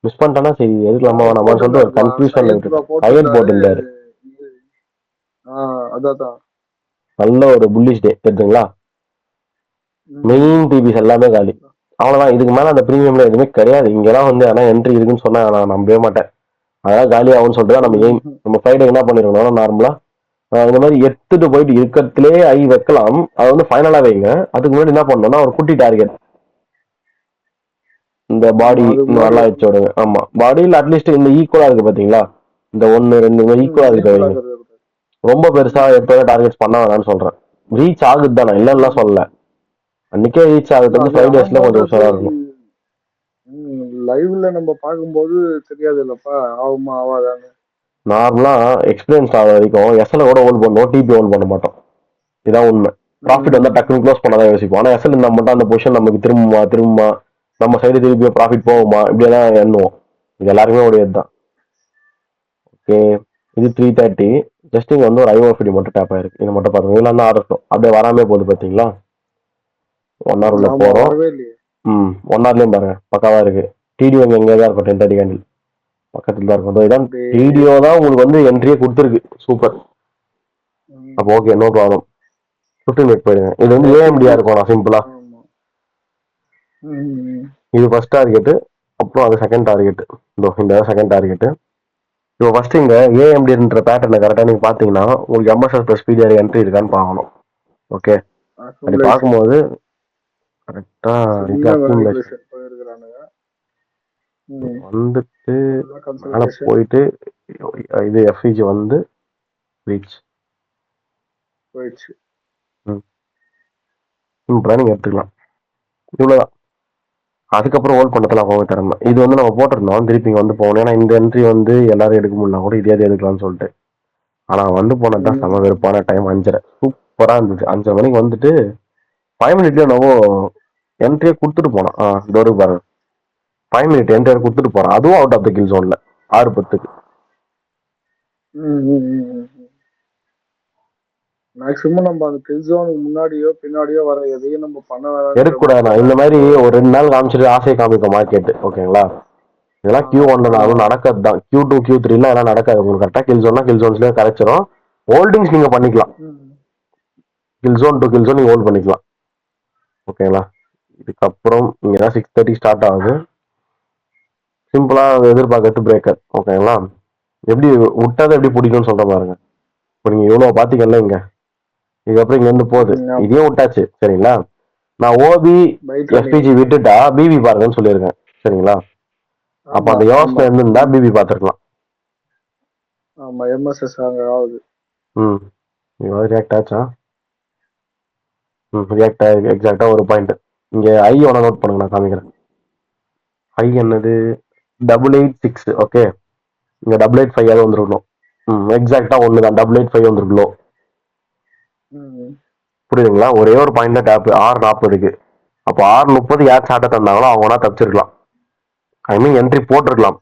S1: மிஸ் பண்ணிட்டேன்னா சரி எதுக்கலாமா வேணாமான்னு சொல்லிட்டு ஒரு கன்ஃபியூஷன்ல சையத் போட்டுருந்தாரு.
S2: அதான்
S1: நல்ல ஒரு புல்லிஷ் டே தெரிஞ்சுங்களா? மெயின் டிபிஸ் எல்லாமே காலி. அவ்வளவுதான், இதுக்கு மேல அந்த பிரீமியம்ல எதுவுமே கிடையாது. இங்கெல்லாம் வந்து ஆனா என்ட்ரி இருக்குன்னு சொன்னா நான் நம்பவே மாட்டேன். அதெல்லாம் காலி ஆகும்னு சொல்லிட்டு நம்ம ஃப்ரைடே என்ன பண்ணிருக்கோம், நார்மலா இந்த மாதிரி எடுத்துட்டு போயிட்டு இருக்கிறதுலே ஐ வைக்கலாம். அது வந்து ஃபைனலா வைங்க. அதுக்கு முன்னாடி என்ன பண்ணணும்னா ஒரு குட்டி டார்கெட், இந்த பாடி நல்லா வச்சு விடுங்க. ஆமா, பாடியில் அட்லீஸ்ட் இந்த ஈக்குவலா இருக்கு பாத்தீங்களா, இந்த 1 2 ஈக்குவலா இருக்கு. ரொம்ப பெருசா எப்போதும் டார்கெட்ஸ் பண்ண வேணாம்னு சொல்றேன். ரீச் ஆகுது தானே, இல்லைன்னா சொல்லல. அன்னைக்கே ரீச் ஆகுது வந்து ஃப்ரைடேஸ்ல கொஞ்சம் உஷாரா இருக்கும்.
S2: லைவ்ல நம்ம பார்க்கும்போது தெரியாது இல்லப்பா, ஆகுமா ஆகாதான்னு.
S1: நார்மலா எக்ஸ்பீரியன்ஸ் ஆகிற வரைக்கும் எஸ்எல் கூட ஹோல்ட் பண்ணுவோம், டிபி ஹோல்ட் பண்ண மாட்டோம். இதான் உண்மை. ப்ராஃபிட் வந்து டக்குனு க்ளோஸ் பண்ணாதான் யோசிப்போம். ஆனா எஸ்எல் இருந்தா மட்டும் அந்த பொசிஷன் நமக்கு திரும்புமா நம்ம சைடு திருப்பி ப்ராஃபிட் போகுமா இப்படியெல்லாம் எண்ணுவோம். இது எல்லாருமே உடையது தான். ஓகே, இது 330. ஜஸ்ட் இங்க வந்து ஒரு ஐஓஎஃப்டி மட்டும் டேப் ஆயிருக்கு. இது மட்டும் பாருங்க, இதெல்லாம் தான் ஆர்டர் அப்படியே வராமே போகுது பாத்தீங்களா? 1 hour உள்ள போறோம். 1 hourலயும் பாருங்க பக்காவா இருக்கு. டிடிஓ எங்கதான் இருக்கும், 10:30 கேண்டில் பக்கத்துல தான் இருக்கும். இதான் டிடிஓ தான் உங்களுக்கு வந்து என்ட்ரியே கொடுத்துருக்கு. சூப்பர். அப்போ ஓகே, நோ ப்ராப்ளம். 15 மினிட் போயிடுங்க. இது வந்து ஏஎம்டியா இருக்கும். நான் சிம்பிளா இது ஃபர்ஸ்ட் டார்கெட், அப்புறம் அது செகண்ட் டார்கெட். இந்த செகண்ட் டார்கெட். இப்போ ஃபர்ஸ்ட் இங்க ஏஎம்டின்ற பேட்டர்ல கரெக்டா நீங்க பாத்தீங்கன்னா உங்களுக்கு எம்எஸ்எஸ் பிளஸ் பிடிஆர் என்ட்ரி இருக்கான்னு பார்க்கணும். ஓகே, அப்படி பார்க்கும்போது கரெக்டா வந்துட்டு மேல போயிட்டு இது எஃப்இஜி வந்து ரீச் போயிடுச்சு. நீங்க எடுத்துக்கலாம். இவ்வளவுதான். அதுக்கப்புறம் ஹோல்ட் பண்ணதெல்லாம் போக திறமை. இது வந்து நம்ம போட்டிருந்தோம் திருப்பி வந்து போகணும். ஏன்னா இந்த என்ட்ரி வந்து எல்லாரும் எடுக்க முடியல கூட, இதே எடுக்கலாம்னு சொல்லிட்டு. ஆனா வந்து போனதுதான் செம வெறுப்பான டைம். 5:30 சூப்பரா இருந்துச்சு. 5:30 மணிக்கு வந்துட்டு 5 மினிட்லயே என்னவோ என்ட்ரியே கொடுத்துட்டு போனான். டோருக்கு பாருங்க, 5 மினிட் என்ட்ரியை கொடுத்துட்டு போறான். அதுவும் அவுட் ஆஃப் த கில் ஜோன்ல 6:10.
S2: மேக்சிமம் நம்ம அந்த கில் ஜோனுக்கு முன்னாடியோ பின்னாடியோ வர எதையும் நம்ம பண்ண
S1: எடுக்கக்கூடாது. இந்த மாதிரி ஒரு 2 நாள் காமிச்சிட்டு ஆசையை காமிக்க மார்க்கெட். ஓகேங்களா, இதெல்லாம் Q1 ஆகும் நடக்கிறது தான். Q2 Q3 எல்லாம் நடக்காது. உங்களுக்கு கரெக்டா கில் ஜோன்னா கில் ஜோன்ஸ்லயே கரைச்சிரும். ஹோல்டிங்ஸ் நீங்க பண்ணிக்கலாம். Kill zone to kill zone நீங்க ஹோல்ட் பண்ணிக்கலாம். ஓகேங்களா, இதுக்கப்புறம் இங்க 6:30 ஸ்டார்ட் ஆகுது. சிம்பிளா எதிர்பார்க்கறது பிரேக்கர். ஓகேங்களா, எப்படி விட்டாத எப்படி பிடிக்கும்னு சொல்ற பாருங்க. இப்போ நீங்க இவ்வளவு பாத்தீங்கல்ல இங்க, இதுக்கப்புறம் இங்க இருந்து போகுது, இதையும் விட்டாச்சு. சரிங்களா, நான் ஓபி எஃபிஜி விட்டுட்டா பிபி பாருங்கன்னு சொல்லியிருக்கேன். சரிங்களா, அப்ப அந்த யோசனை இருந்திருந்தா பிபி பார்த்துருக்கலாம்.
S2: ஆமா, எம்எஸ்எஸ் அங்க ஆகுது.
S1: ரியாக்ட் ஆச்சா? ரியாக்ட் ஆயிருக்கு. எக்ஸாக்டா ஒரு பாயிண்ட். இங்க ஐ ஒன்று நோட் பண்ணுங்க, நான் காமிக்கிறேன். ஐ என்னது 886. ஓகே, இங்க 885 வந்துருக்கணும். எக்ஸாக்டா ஒண்ணுதான், 885 வந்துருக்கணும். புரியுதுங்களா, ஒரே ஒரு பாயிண்ட் தான் டேப். 6:40க்கு. அப்போ 6:30 யார் சாட்டை தந்தாங்களோ அவங்க வேணா தப்பிச்சிருக்கலாம். ஐ மீன் என்ட்ரி போட்டிருக்கலாம்.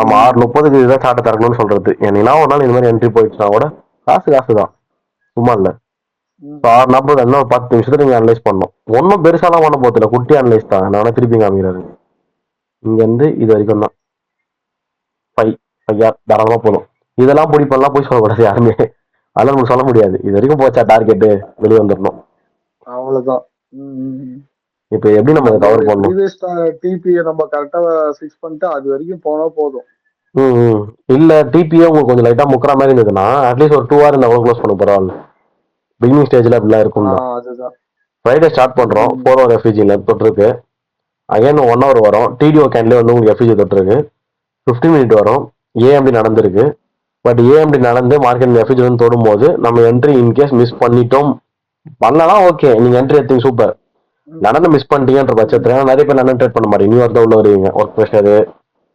S1: ஆமா, 6:30க்கு இதுதான் சாட்டை திறக்கணும்னு சொல்றது. ஏன்னா ஒரு நாள் இந்த மாதிரி என்ட்ரி போயிடுச்சுன்னா கூட காசு தான், சும்மா இல்ல. 6:40 என்ன 10 நிமிஷத்துல நீங்க அனலைஸ் பண்ணணும். ஒன்னும் பெருசாலாம் பண்ண போதில்ல, குட்டி அனலைஸ் தான். நான் திருப்பி காமிக்கிறாரு. இங்க இருந்து இது வரைக்கும் தான் 5 தாராளமா போதும். இதெல்லாம் பிடிப்பெல்லாம் போய் சொல்லக்கூடாது யாருமே. அதெல்லாம் நமக்கு சொல்ல முடியாது. இது வரைக்கும் போச்சா டார்கெட், வெளியே வந்துடணும், அவ்வளவுதான். இப்ப எப்படி நம்ம கவர் பண்ணணும்? டிபியை நம்ம கரெக்டா ஃபிக்ஸ் பண்ணிட்டு அது வரைக்கும் போனா போதும். இல்ல டிபியே உங்களுக்கு கொஞ்சம் லைட்டா முக்கிற மாதிரி இருந்ததுன்னா அட்லீஸ்ட் ஒரு 2 hour இந்த அவ்வளவு க்ளோஸ் பண்ண பரவாயில்ல. பிகினிங் ஸ்டேஜ்ல அப்படிலாம் இருக்கும். ஃப்ரைடே ஸ்டார்ட் பண்றோம். 4 hour எஃபிஜில தொட்டிருக்கு. அகைன் 1 hour வரும். டிடிஓ கேன்ல வந்து உங்களுக்கு எஃபிஜி தொட்டிருக்கு. 15 மினிட் வரும். ஏஎம்டி நடந்திருக்கு. பட் ஏஎம்டி நடந்து மார்க்கெட் எஃபிஜி வந்து தொடும் போது நம்ம என்ட்ரி இன்கேஸ் மிஸ் பண்ணிட்டோம், பண்ணலாம். ஓகே, நீங்க என்ட்ரி எடுத்தீங்க, சூப்பர். நடந்து மிஸ் பண்ணிட்டீங்கன்ற பட்சத்துல நிறைய பேர் நடந்து ட்ரேட் பண்ண மாட்டீங்க. நியூ இயர்க்கு உள்ள வருவீங்க, ஒர்க் ப்ரெஷர்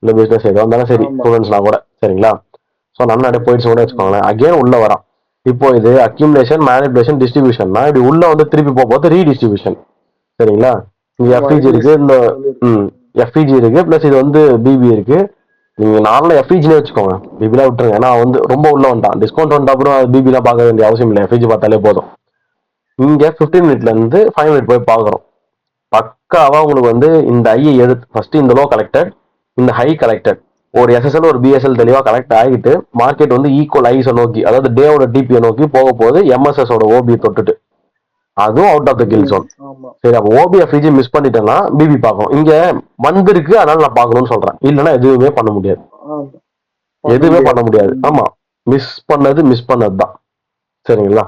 S1: இல்ல பிசினஸ் எதுவும் இருந்தாலும் சரி, ஸ்டூடெண்ட்ஸ்லாம் கூட. சரிங்களா, ஸோ நடந்து போயிடுச்சு கூட வச்சுக்கோங்களேன். அகைன் உள்ள வரான். இப்போ இது அக்யூமுலேஷன், மேனிபுலேஷன், டிஸ்ட்ரிபியூஷன்னா இப்படி உள்ள வந்து திருப்பி போகும்போது ரீடிஸ்ட்ரிபியூஷன். சரிங்களா, இங்க எஃப்இஜி இருக்கு, இந்த எஃப்இஜி இருக்கு, பிளஸ் இது வந்து பிபி இருக்கு. நீங்க நார்மலா எஃப்இஜிலே வச்சுக்கோங்க, பிபிலாம் விட்டுருங்க. ஏன்னா வந்து ரொம்ப உள்ள வந்துட்டான், டிஸ்கவுண்ட் வந்துட்டு அப்புறம் பிபிலாம் பார்க்க வேண்டிய அவசியம் இல்லை, எஃப்இஜி பார்த்தாலே போதும். இங்க 15 மினிட்ல இருந்து 5 மினிட் போய் பார்க்குறோம். பக்காவா உங்களுக்கு வந்து இந்த ஐயை எடுத்து ஃபர்ஸ்ட் இந்த லோ கலெக்டட், இந்த ஹை கலெக்டட், ஒரு எஸ்எஸ்எல் ஒரு பிஎஸ்எல் தெளிவா கலெக்ட் ஆகிட்டு மார்க்கெட் வந்து ஈக்குவல் ஐஸை நோக்கி, அதாவது டேவோட டிபியை நோக்கி போக போது எம்எஸ்எஸ் ஓட ஓபி தொட்டுட்டு, அதுவும் out of the kill zone. சரி, அப்போ ஓபி எஃப்இஜி மிஸ் பண்ணிட்டேன்னா பிபி பார்க்கணும். இங்க வந்திருக்கு, அதனால நான் பார்க்கணும்னு சொல்றேன். இல்லைன்னா எதுவுமே பண்ண முடியாது, எதுவுமே பண்ண முடியாது. ஆமா, மிஸ் பண்ணது தான். சரிங்களா,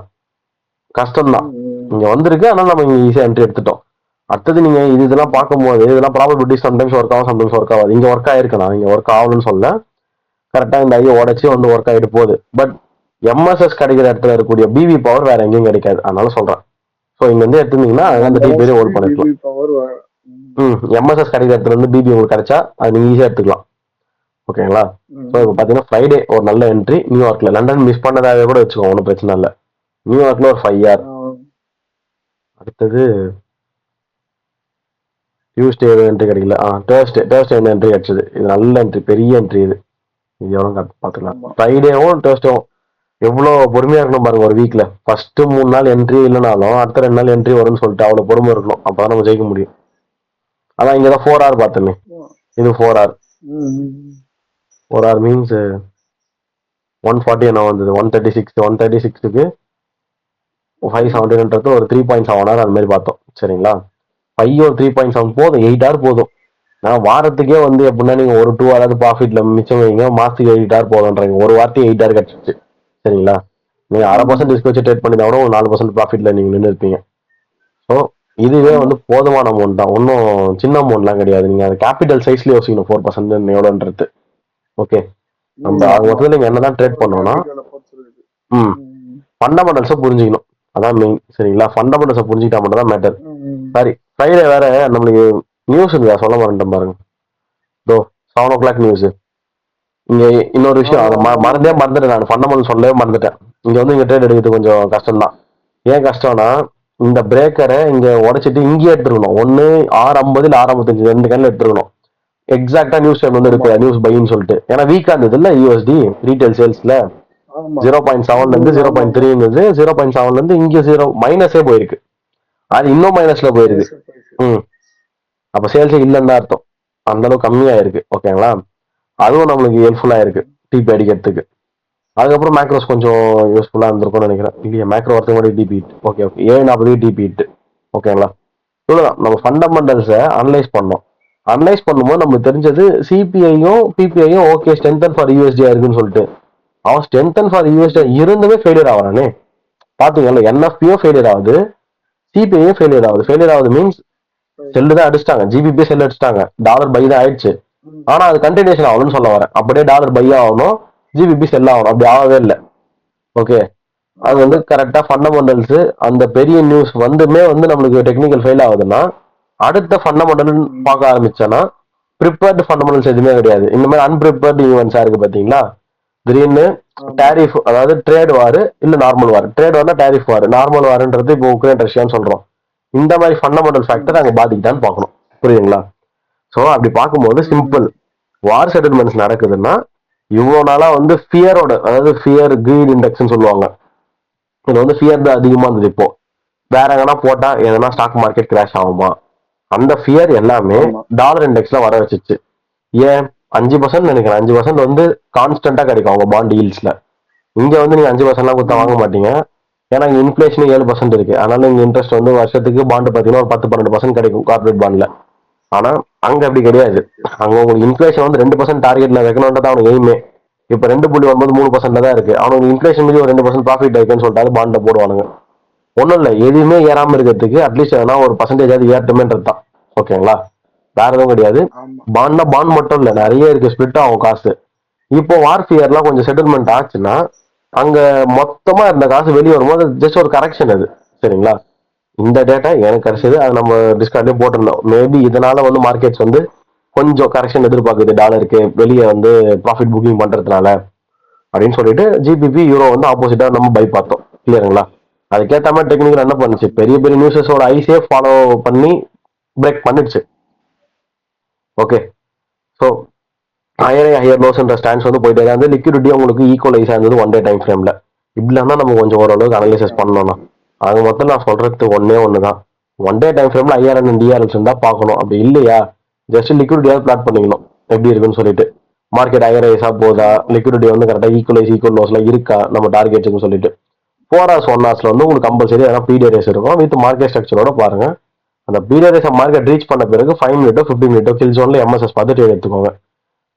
S1: கஷ்டம்தான். இங்க வந்திருக்கு, அதனால நம்ம இங்க ஈஸியா என்ட்ரி எடுத்துட்டோம். அடுத்தது நீங்க இதெல்லாம் பார்க்கும்போது இதெல்லாம் ப்ராபபிலிட்டி சம்டைம்ஸ் ஒர்க் ஆகும், சம்டைம்ஸ் ஒர்க் ஆகாது. இங்க ஒர்க் ஆயிருக்கலாம், இங்க ஒர்க் ஆகணும்னு சொல்ல, கரெக்டா இந்த ஐயோ உடச்சி வந்து ஒர்க் ஆகிட்டு போகுது. பட் எம்எஸ்எஸ் கிடைக்கிற இடத்துல இருக்கக்கூடிய பிவி பவர் வேற எங்கேயும் கிடைக்காது, அதனால சொல்றேன். ஸோ இங்க வந்து எடுத்துருந்தீங்கன்னா அந்த டிபியே ஹோல்ட் பண்ணிக்கலாம். எம்எஸ்எஸ் கிடைக்கிற இடத்துல இருந்து பிபி உங்களுக்கு கிடைச்சா அது நீங்க ஈஸியா எடுத்துக்கலாம். ஓகேங்களா, ஸோ இப்போ பாத்தீங்கன்னா ஃப்ரைடே ஒரு நல்ல என்ட்ரி. நியூயார்க்ல, லண்டன் மிஸ் பண்ணதாவே கூட வச்சுக்கோங்க, ஒன்றும் பிரச்சனை இல்லை. நியூயார்க்ல ஒரு 5 hour. அடுத்தது டியூஸ்டே என்ட்ரி கிடைக்கல. தேர்ஸ்டே என்ட்ரி கிடைச்சது. இது நல்ல என்ட்ரி, பெரிய என்ட்ரி. இது எவ்வளோ பார்த்துக்கலாம். ஃப்ரைடேவும் தேர்ஸ்டேவும் எவ்வளோ பொறுமையா இருக்கணும் பாருங்க. ஒரு வீக்ல ஃபர்ஸ்ட் 3 நாள் என்ட்ரி இல்லைனாலும் அடுத்த 2 நாள் என்ட்ரி வரும்னு சொல்லிட்டு அவ்வளோ பொறுமை இருக்கணும். அப்பதான் நம்ம ஜெயிக்க முடியும். அதான் இங்கதான் 4 hour பார்த்தோமே, இது 4 hour. 4 hour மீன்ஸ் 140 என்ன வந்தது, 136க்கு 570 ஒரு 3.7 hour அந்த மாதிரி பார்த்தோம். சரிங்களா, 5 ஒரு 3.7 போதும், 8 hour போதும். நான் வாரத்துக்கே வந்து எப்படின்னா நீங்க ஒரு 2 hour ப்ராஃபிட்ல மிச்சம் வைங்க, மாசத்துக்கு 8 hour போதும்ன்றாங்க. ஒரு வாரத்துக்கு 8 hour கிடைச்சிச்சு. சரிங்களா, நீங்க 1/2% ரிஸ்க் வச்சு ட்ரேட் பண்ணி கூட ஒரு 4% ப்ராஃபிட்ல நீங்க நின்று இருப்பீங்க. ஸோ இதுவே வந்து போதுமான அமௌண்ட் தான், ஒன்றும் சின்ன அமௌண்ட்லாம் கிடையாது. நீங்க அந்த கேபிட்டல் சைஸ்ல யோசிக்கணும் 4% எவ்வளோன்றது. ஓகே, நம்ம அது மொத்தத்தில் நீங்க என்னதான் ட்ரேட் பண்ணோம்னா ஃபண்டமெண்டல்ஸை புரிஞ்சுக்கணும், அதான் மெயின். சரிங்களா, ஃபண்டமெண்டல்ஸை புரிஞ்சுக்கிட்டா மட்டும் தான் மேட்டர். சரி, ஃப்ரைடே வேற நம்மளுக்கு நியூஸ் இருந்தா சொல்ல மாட்டேன் பாருங்க. 7 o'clock நியூஸ். இங்க இன்னொரு விஷயம், அதை மறந்துட்டேன். நான் ஃபண்டமெண்டல் சொல்லவே மறந்துட்டேன். இங்க வந்து இங்க ட்ரேட் எடுக்கிறது கொஞ்சம் கஷ்டம் தான். ஏன் கஷ்டம்னா இந்த பிரேக்கரை இங்க உடைச்சிட்டு இங்கேயே எடுத்துருக்கணும். ஒன்னு 6.50 இல்ல 6.55 2 கேன்ல எடுத்துருக்கணும். எக்ஸாக்டா நியூஸ் டைம் வந்து
S2: ஆமா
S1: எடுக்க நியூஸ் பைன்னு சொல்லிட்டு. ஏன்னா வீக்கா இருந்தது இல்ல யூஎஸ்டி ரீட்டைல் சேல்ஸ்ல
S2: ஆமா
S1: 0.7ல இருந்து
S2: ஆமா ஆமா
S1: 0.3 இருந்தது. 0.7ல இருந்து இங்க 0 மைனஸே போயிருக்கு. அது இன்னும் மைனஸ்ல போயிருக்கு.
S2: Minus price.
S1: ம் அப்ப சேல்ஸே இல்லைன்னு தான் அர்த்தம். அந்த அளவுக்கு கம்மியா இருக்கு. ஓகேங்களா? அதுவும் நம்மளுக்கு ஹெல்ப்ஃபுல்லா இருக்கு டிபி அடிக்கிறதுக்கு. அதுக்கப்புறம் மேக்ரோஸ் கொஞ்சம் யூஸ்ஃபுல்லா இருந்திருக்கும்னு நினைக்கிறேன். இல்லையா மேக்ரோ ஒருத்தர் கூட TP hit. Okay okay 7.40 TP hit. ஓகேங்களா? இவ்வளவுதான் நம்ம ஃபண்டமெண்டல்ஸை அனலைஸ் பண்ணோம். அனலைஸ் பண்ணும்போது நமக்கு தெரிஞ்சது சிபிஐயும் பிபிஐயும் ஓகே ஸ்ட்ரென்தன் ஃபார் யூஎஸ்டியா இருக்குன்னு சொல்லிட்டு அவன் ஸ்ட்ரென்தன் ஃபார் யூஎஸ்டியா இருந்துமே ஃபெயிலியர் ஆகிறானே. பாத்தீங்கல்ல என்எஃபியும் ஃபெயிலியர் ஆகுது, சிபிஐயும் ஃபெயிலியர் ஆகுது. ஃபெயிலியர் ஆகுது மீன்ஸ் செல்லு தான் அடிச்சிட்டாங்க, ஜிபிபி செல் அடிச்சிட்டாங்க, டாலர் பை தான் ஆயிடுச்சு. ஆனா அது கண்டினியூஷன் ஆகணும்னு சொல்ல வரேன். அப்படியே டாலர் பை ஆகணும், ஜிபிபி செல் ஆகணும், அப்படி ஆகவே இல்லை. ஓகே அது வந்து கரெக்டா ஃபண்டமெண்டல்ஸ் அந்த பெரிய நியூஸ் வந்துமே வந்து நம்மளுக்கு டெக்னிக்கல் ஃபெயில் ஆகுதுன்னா அடுத்த ஃபண்டமெண்டல் பார்க்க ஆரம்பிச்சேன்னா ப்ரிப்பேர்டு ஃபண்டமெண்டல்ஸ் எதுவுமே கிடையாது. இந்த மாதிரி அன்பிரிப்பேர்டு ஈவெண்ட்ஸா இருக்கு பாத்தீங்களா? திடீர்னு டேரிஃப், அதாவது ட்ரேட் வார் இல்ல நார்மல் வார். Trade Warna tariff war, normal வார்ன்றது இப்போ உக்ரைன் ரஷ்யான்னு சொல்றோம். இந்த மாதிரி ஃபண்டமெண்டல் ஃபேக்டர் அங்க பாதிக்கிட்டான்னு பார்க்கணும். புரியுதுங்களா? ஸோ அப்படி பார்க்கும்போது சிம்பிள் வார் செட்டில்மெண்ட்ஸ் நடக்குதுன்னா இவ்வளோ நாளா வந்து ஃபியரோட, அதாவது ஃபியர் கிரீட் இண்டெக்ஸ்ன்னு சொல்லுவாங்க. இது வந்து ஃபியர் தான் அதிகமா இருந்தது. இப்போ வேற எங்கன்னா போட்டா எதனா ஸ்டாக் மார்க்கெட் கிராஷ் ஆகுமா, அந்த ஃபியர் எல்லாமே டாலர் இண்டெக்ஸ்ல வர வச்சிச்சு. ஏன் 5% நினைக்கிறேன், 5% வந்து கான்ஸ்டன்டா கிடைக்கும் அவங்க பாண்ட் ஈல்ட்ஸ்ல. இங்க வந்து நீங்க 5%லாம் கொடுத்தா வாங்க மாட்டீங்க. ஏன்னா இங்க இன்ஃபிளேஷன் 7% இருக்கு. அதனால இங்க இன்ட்ரெஸ்ட் வந்து வருஷத்துக்கு பாண்டு பாத்தீங்கன்னா ஒரு 10-12% கிடைக்கும் கார்பரேட் பாண்ட்ல. ஆனா அங்க அப்படி கிடையாது. அங்க உங்களுக்கு இன்ஃபிளேஷன் வந்து 2% டார்கெட்ல வைக்கணும்ன்றது அவனுக்கு எய்மே. இப்ப 2.9 3% தான் இருக்கு. அவனுக்கு இன்ஃபிளேஷன் மீது ஒரு 2% ப்ராஃபிட் இருக்குன்னு சொல்லிட்டு பாண்ட போடுவானுங்க. ஒன்றும் இல்லை, எதுவுமே ஏறாம இருக்கிறதுக்கு அட்லீஸ்ட் எதனா ஒரு பர்சன்டேஜ் ஏறட்டுமேன்றது தான். ஓகேங்களா? வேற எதுவும் கிடையாது. பாண்ட்னா பாண்ட் மட்டும் இல்லை, நிறைய இருக்கு, ஸ்பிளிட் ஆகும் காசு. இப்போ வார்ஃபியர்லாம் கொஞ்சம் செட்டில்மெண்ட் ஆச்சுன்னா அங்க மொத்தமா இருந்த காசு வெளியே வரும்போது ஜஸ்ட் ஒரு கரெக்ஷன் அது. சரிங்களா? இந்த டேட்டா எனக்கு கிடைச்சது, அது நம்ம டிஸ்கார்ட்லயே போட்டிருந்தோம். மேபி இதனால வந்து மார்க்கெட்ஸ் வந்து கொஞ்சம் கரெக்ஷன் எதிர்பார்க்குது டாலருக்கு வெளியே வந்து ப்ராஃபிட் புக்கிங் பண்றதுனால அப்படின்னு சொல்லிட்டு ஜிபிபி யூரோ வந்து ஆப்போசிட்டா நம்ம பை பார்த்தோம். கிளியருங்களா? அதுக்கேற்ற மாதிரி டெக்னிக்கல் என்ன பண்ணுச்சு, பெரிய பெரிய நியூஸஸோட ஐசியே ஃபாலோ பண்ணி பிரேக் பண்ணிடுச்சு. ஓகே ஸோ ஹையர் லோஸ்ன்ற ஸ்டாண்ட்ஸ் வந்து போயிட்டே தான் இருந்து லிக்விடிட்டி உங்களுக்கு ஈக்குவலைஸ் ஆயிருந்தது ஒன் டே டைம் ஃப்ரேம்ல. இப்படிலாம் தான் நம்ம கொஞ்சம் ஓரளவுக்கு அனலைசிஸ் பண்ணணும்னா அது மொத்தம் நான் சொல்றது ஒன்னே தான். ஒன் டே டைம் ஃப்ரேம்ல ஐஆர்என் அண்ட் டிஆர்எல்ஸ் இருந்தா பார்க்கணும். அப்படி இல்லையா ஜஸ்ட் லிக்விடிட்டியாவது பிளாட் பண்ணிக்கணும் எப்படி இருக்குன்னு சொல்லிட்டு. மார்க்கெட் ஹையரைஸா போதா, லிக்விடிட்டி வந்து கரெக்டாக ஈக்குவல் லோஸ்ல இருக்கா நம்ம டார்கெட்ஸ்னு சொல்லிட்டு. 4 hours 1 hours வந்து உங்களுக்கு கம்பல்சரி ஏன்னா பீரியட் ரேஸ் இருக்கும் வித் மார்க்கெட் ஸ்ட்ரக்சரோட பாருங்க. அந்த பீரியட் ரேஸ் மார்க்கெட் ரீச் பண்ண பிறகு 5 மினிட்டோ 15 மினிட்டோ கில் ஜோன்ல எம்எஸ்எஸ் பார்த்து ட்ரேட் எடுத்துக்கோங்க.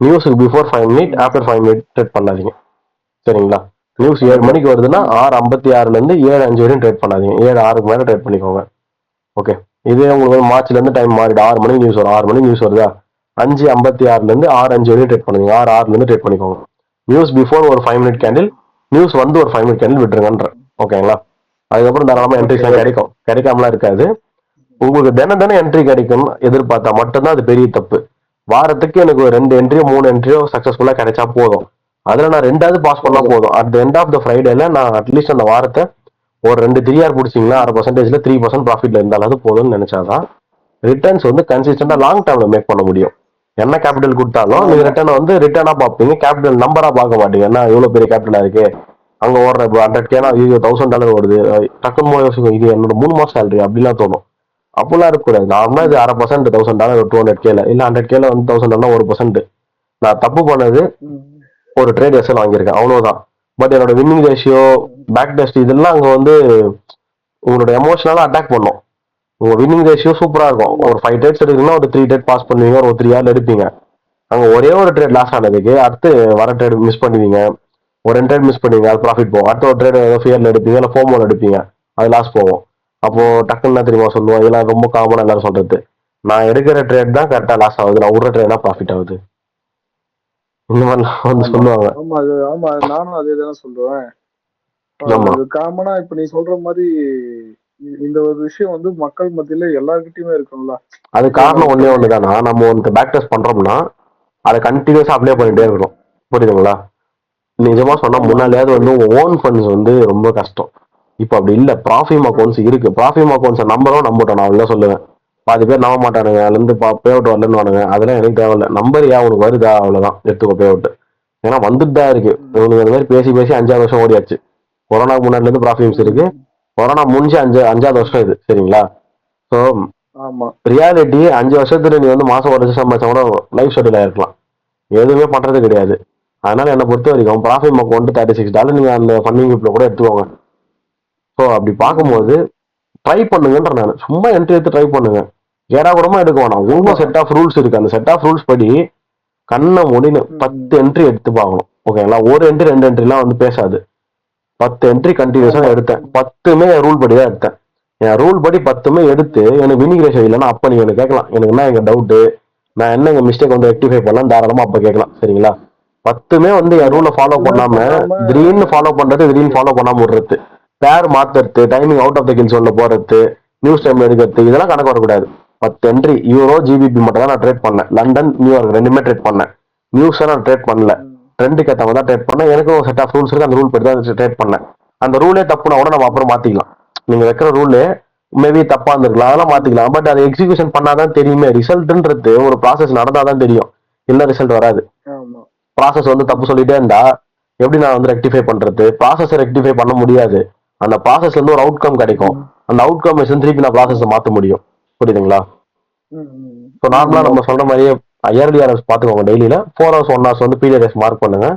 S1: நியூஸுக்கு before 5 minute after 5 minute trade பண்ணாதீங்க. சரிங்களா? நியூஸ் 7 மணிக்கு வருதுன்னா 6:56ல இருந்து 7:05 வரையும் ட்ரேட் பண்ணாதீங்க. 7:06க்கு மேல ட்ரேட் பண்ணிக்கோங்க. ஓகே இதே உங்களுக்கு மார்ச்ல இருந்து டைம் மாறிடு, 6 மணிக்கு நியூஸ் வரும். 6 மணிக்கு நியூஸ் வருதா 5:56ல இருந்து 6:05 வரையும் ட்ரேட் பண்ணுங்க. 6:06ல இருந்து ட்ரேட் பண்ணிக்கோங்க. நியூஸ் பிஃபோர் ஒரு 5 மினிட் கேண்டில், நியூஸ் வந்து ஒரு 5 மினிட் கேண்டில் விட்டுருங்கன்ற. ஓகேங்களா? அதுக்கப்புறம் தாராளமா என்ட்ரிஸ் கிடைக்கும், கிடைக்காமலாம் இருக்காது. உங்களுக்கு தினம் என்ட்ரி கிடைக்கும் எதிர்பார்த்தா மட்டும்தான் அது பெரிய தப்பு. வாரத்துக்கு எனக்கு ஒரு 2 என்ட்ரியோ 3 என்ட்ரியோ சக்சஸ்ஃபுல்லா கிடைச்சா போதும். அதுல நான் 2வது பாஸ் பண்ணா போதும். At the end of the ஃப்ரைடேல நான் அட்லீஸ்ட் அந்த வாரத்தை ஒரு 2 3R பிடிச்சிங்கன்னா 6%ல 3% ப்ராஃபிட்ல இருந்தாலும் போதும்னு நினைச்சாதான் ரிட்டர்ன்ஸ் வந்து கன்சிஸ்டன்டா லாங் டேர்ம்ல மேக் பண்ண முடியும். என்ன கேபிட்டல் கொடுத்தாலும் நீங்க ரிட்டர்ன் வந்து ரிட்டர்னா பார்ப்பீங்க, கேபிட்டல் நம்பரா பார்க்க மாட்டீங்க. என்ன எவ்வளவு பெரிய கேபிட்டலா இருக்கு அங்க ஓடுற $100K இது $1000 வருது, டக்குன்னு யோசிக்கும் இது என்னோட 3 மாசம் சேலரி அப்படிலாம் தோணும். அப்பெல்லாம் இருக்கக்கூடாது. நார்மலா இது 1/2% $1000 200K இல்ல 100K வந்து $1000 1%. நான் தப்பு பண்ணது ஒரு ட்ரேட் எஸ்எல் வாங்கியிருக்கேன் அவ்வளவுதான். பட் என்னோட வின்னிங் ரேஷியோ பேக் டெஸ்ட் இதெல்லாம் அங்க வந்து உங்களோட எமோஷனலா அட்டாக் பண்ணும். உங்க வின்னிங் ரேஷியோ சூப்பரா இருக்கும். ஒரு 5 ட்ரேட்ஸ் எடுக்குன்னா ஒரு 3 ட்ரேட் பாஸ் பண்ணுவீங்க, ஒரு 3 hour எடுப்பீங்க. அங்க ஒரே ஒரு ட்ரேட் லாஸ் ஆனதுக்கு அடுத்து வர ட்ரேட் மிஸ் பண்ணுவீங்க, ஒரு 2 ட்ரேட் மிஸ் பண்ணுவீங்க, அது ப்ராஃபிட் போகும். அடுத்த ஒரு ட்ரேட் ஃபியர்ல எடுப்பீங்க இல்லை ஃபோமோல எடுப்பீங்க, அது லாஸ் போகும். அப்போ டக்குன்னு தெரியுமா சொல்லுவோம், இதெல்லாம் ரொம்ப காமனா எல்லாரும் சொல்றது. நான் எடுக்கிற ட்ரேட் தான் கரெக்டா லாஸ் ஆகுது, நான் விடுற ட்ரேட் தான் ப்ராஃபிட் ஆகுது. இந்த மாதிரிலாம் வந்து சொல்லுவாங்க.
S2: ஆமா நானும் அதே தானே சொல்லுவேன். காமனா இப்ப நீ சொல்ற மாதிரி இந்த ஒரு விஷயம் வந்து மக்கள் மத்தியில எல்லார்கிட்டயுமே இருக்கும்ல.
S1: அது காரணம் ஒண்ணுதானா, நம்ம பேக் டெஸ்ட் பண்றோம்னா அதை கண்டினியூஸா அப்ளை பண்ணிட்டே இருக்கணும். புரியுதுங்களா? நிஜமா சொன்னா
S2: ஆமா ஆமா
S1: முன்னாலேயாவது வந்து
S2: புரியுது.
S1: உங்க ஓன் ஃபண்ட்ஸ் வந்து ரொம்ப கஷ்டம். இப்ப அப்படி இல்ல. ப்ராஃபிம் அக்கௌண்ட்ஸ் இருக்கு. ப்ராஃபிம் அக்கௌண்ட்ஸை நம்பட்டோம் நான் எல்லாம் சொல்லுவேன். பாதி பேர் நம்ப மாட்டானுங்க. அதுல இருந்து பே அவுட் வரலன்னு அதெல்லாம் எனக்கு தேவையில்ல. நம்பர் ஏன் உனக்கு வருதா அவ்வளவுதான், எடுத்துக்கோ பே அவுட். ஏன்னா வந்துட்டு தான் இருக்கு.
S2: ம்,
S1: இவனுக்கு அந்த மாதிரி பேசி பேசி 5வது வருஷம் ஓடியாச்சு. கொரோனாக்கு முன்னாடில இருந்து ப்ராஃபிம்ஸ் இருக்கு.
S2: ம்,
S1: கொரோனா முடிஞ்சு 5வது
S2: ம்.
S1: வருஷம் இது, சரிங்களா? ஸோ
S2: ஆமா.
S1: ரியாலிட்டி 5 வருஷத்துல நீ வந்து மாசம் 1 லட்சம் சம்பாதிச்சா கூட லைஃப் செட்டில் ஆயிருக்கலாம். எதுவுமே பண்றது கிடையாது. அதனால என்னை பொறுத்த வரைக்கும் ப்ராஃபிட் அக்கௌண்ட் $36 நீங்க அந்த ஃபண்டிங் குரூப்ல கூட எடுத்துக்கோங்க. ஸோ அப்படி
S2: ம்.
S1: பார்க்கும்போது ட்ரை பண்ணுங்கன்ற நான் சும்மா என்ட்ரி எடுத்து ட்ரை பண்ணுங்க. ஏடா கூடமா எடுக்க வேணாம்.
S2: ஆமா.
S1: உங்களுக்கும் செட் ஆஃப் ரூல்ஸ் இருக்கு. அந்த செட் ஆஃப் ரூல்ஸ் படி கண்ணை மூடின்னு
S2: ம்.
S1: 10 என்ட்ரி எடுத்து பார்க்கணும். ஓகேங்களா? ஒரு என்ட்ரி 2 என்ட்ரிலாம் வந்து பேசாது. 10 என்ட்ரி கண்டினியூஸா
S2: ஆமா.
S1: எடுத்தேன். 10மே ரூல் படி தான் எடுத்தேன். என் ரூல் படி 10மே எடுத்து எனக்கு வினிங் ரேஷியோ இல்லைன்னா அப்ப நீங்க எனக்கு கேட்கலாம். எனக்கு என்ன எங்க டவுட், நான் என்ன எங்க மிஸ்டேக் வந்து ரெக்டிஃபை பண்ணலாம், தாராளமா அப்ப கேட்கலாம். சரிங்களா? 10மே வந்து என்
S2: ஆமா.
S1: ரூலை ஃபாலோ
S2: எதுவுமே
S1: பண்ணாம
S2: பண்ணாம
S1: திடீர்னு ஃபாலோ பண்றது, திடீர்னு
S2: ஓகே.
S1: ஃபாலோ பண்ணாம விடுறது, பேர் மாத்துறது, timing out of the kill ஜோன்ல போறது, நியூஸ் டைம் எடுக்கிறது, இதெல்லாம் கணக்கு வரக்கூடாது. 10 என்ட்ரி யூரோ ஜிபிபி மட்டும் தான் நான் ட்ரேட் பண்ணேன். லண்டன் நியூயார்க் ரெண்டுமே ட்ரேட் பண்ணேன். நியூஸ் நான் ட்ரேட் பண்ணல.
S2: ம்.
S1: ட்ரெண்டுக்கு ஏற்ற தான் ட்ரேட் பண்ணேன். எனக்கு ஒரு செட் ஆஃப் ரூல்ஸ் இருக்கு. அந்த ரூல் படி தான் ட்ரேட் பண்ணேன். அந்த ரூலே தப்புனா கூட நம்ம அப்புறம் மாத்திக்கலாம். நீங்க வைக்கிற ரூலே மேபி தப்பா இருந்திருக்கலாம், அதெல்லாம்
S2: ம்.
S1: மாத்திக்கலாம். பட் அதை எக்ஸிகியூஷன் பண்ணாதான் தெரியுமே. ரிசல்ட்ன்றது ஒரு ப்ராசஸ் நடந்தாதான் தெரியும். இல்ல ரிசல்ட் வராது.
S2: ஆமா.
S1: ப்ராசஸ் வந்து தப்பு
S2: ம்.
S1: சொல்லிட்டே இருந்தா எப்படி நான் வந்து ரெக்டிஃபை பண்றது? ப்ராசஸை ரெக்டிஃபை பண்ண முடியாது. அந்த ப்ராசஸ்ல இருந்து ஒரு அவுட்கம் கிடைக்கும்.
S2: ம்.
S1: அந்த அவுட்கம் திருப்பி நான் ப்ராசஸை
S2: ம்.
S1: மாத்த முடியும். புரியுதுங்களா?
S2: ம்.
S1: இப்போ நார்மலா நம்ம
S2: ஓகே.
S1: சொல்ற மாதிரியே இயர்லி ஆர்எஸ் பாத்துக்கோங்க. டெய்லியில 4 hours 1 hours வந்து பீரியட்ஸ் மார்க் பண்ணுங்க.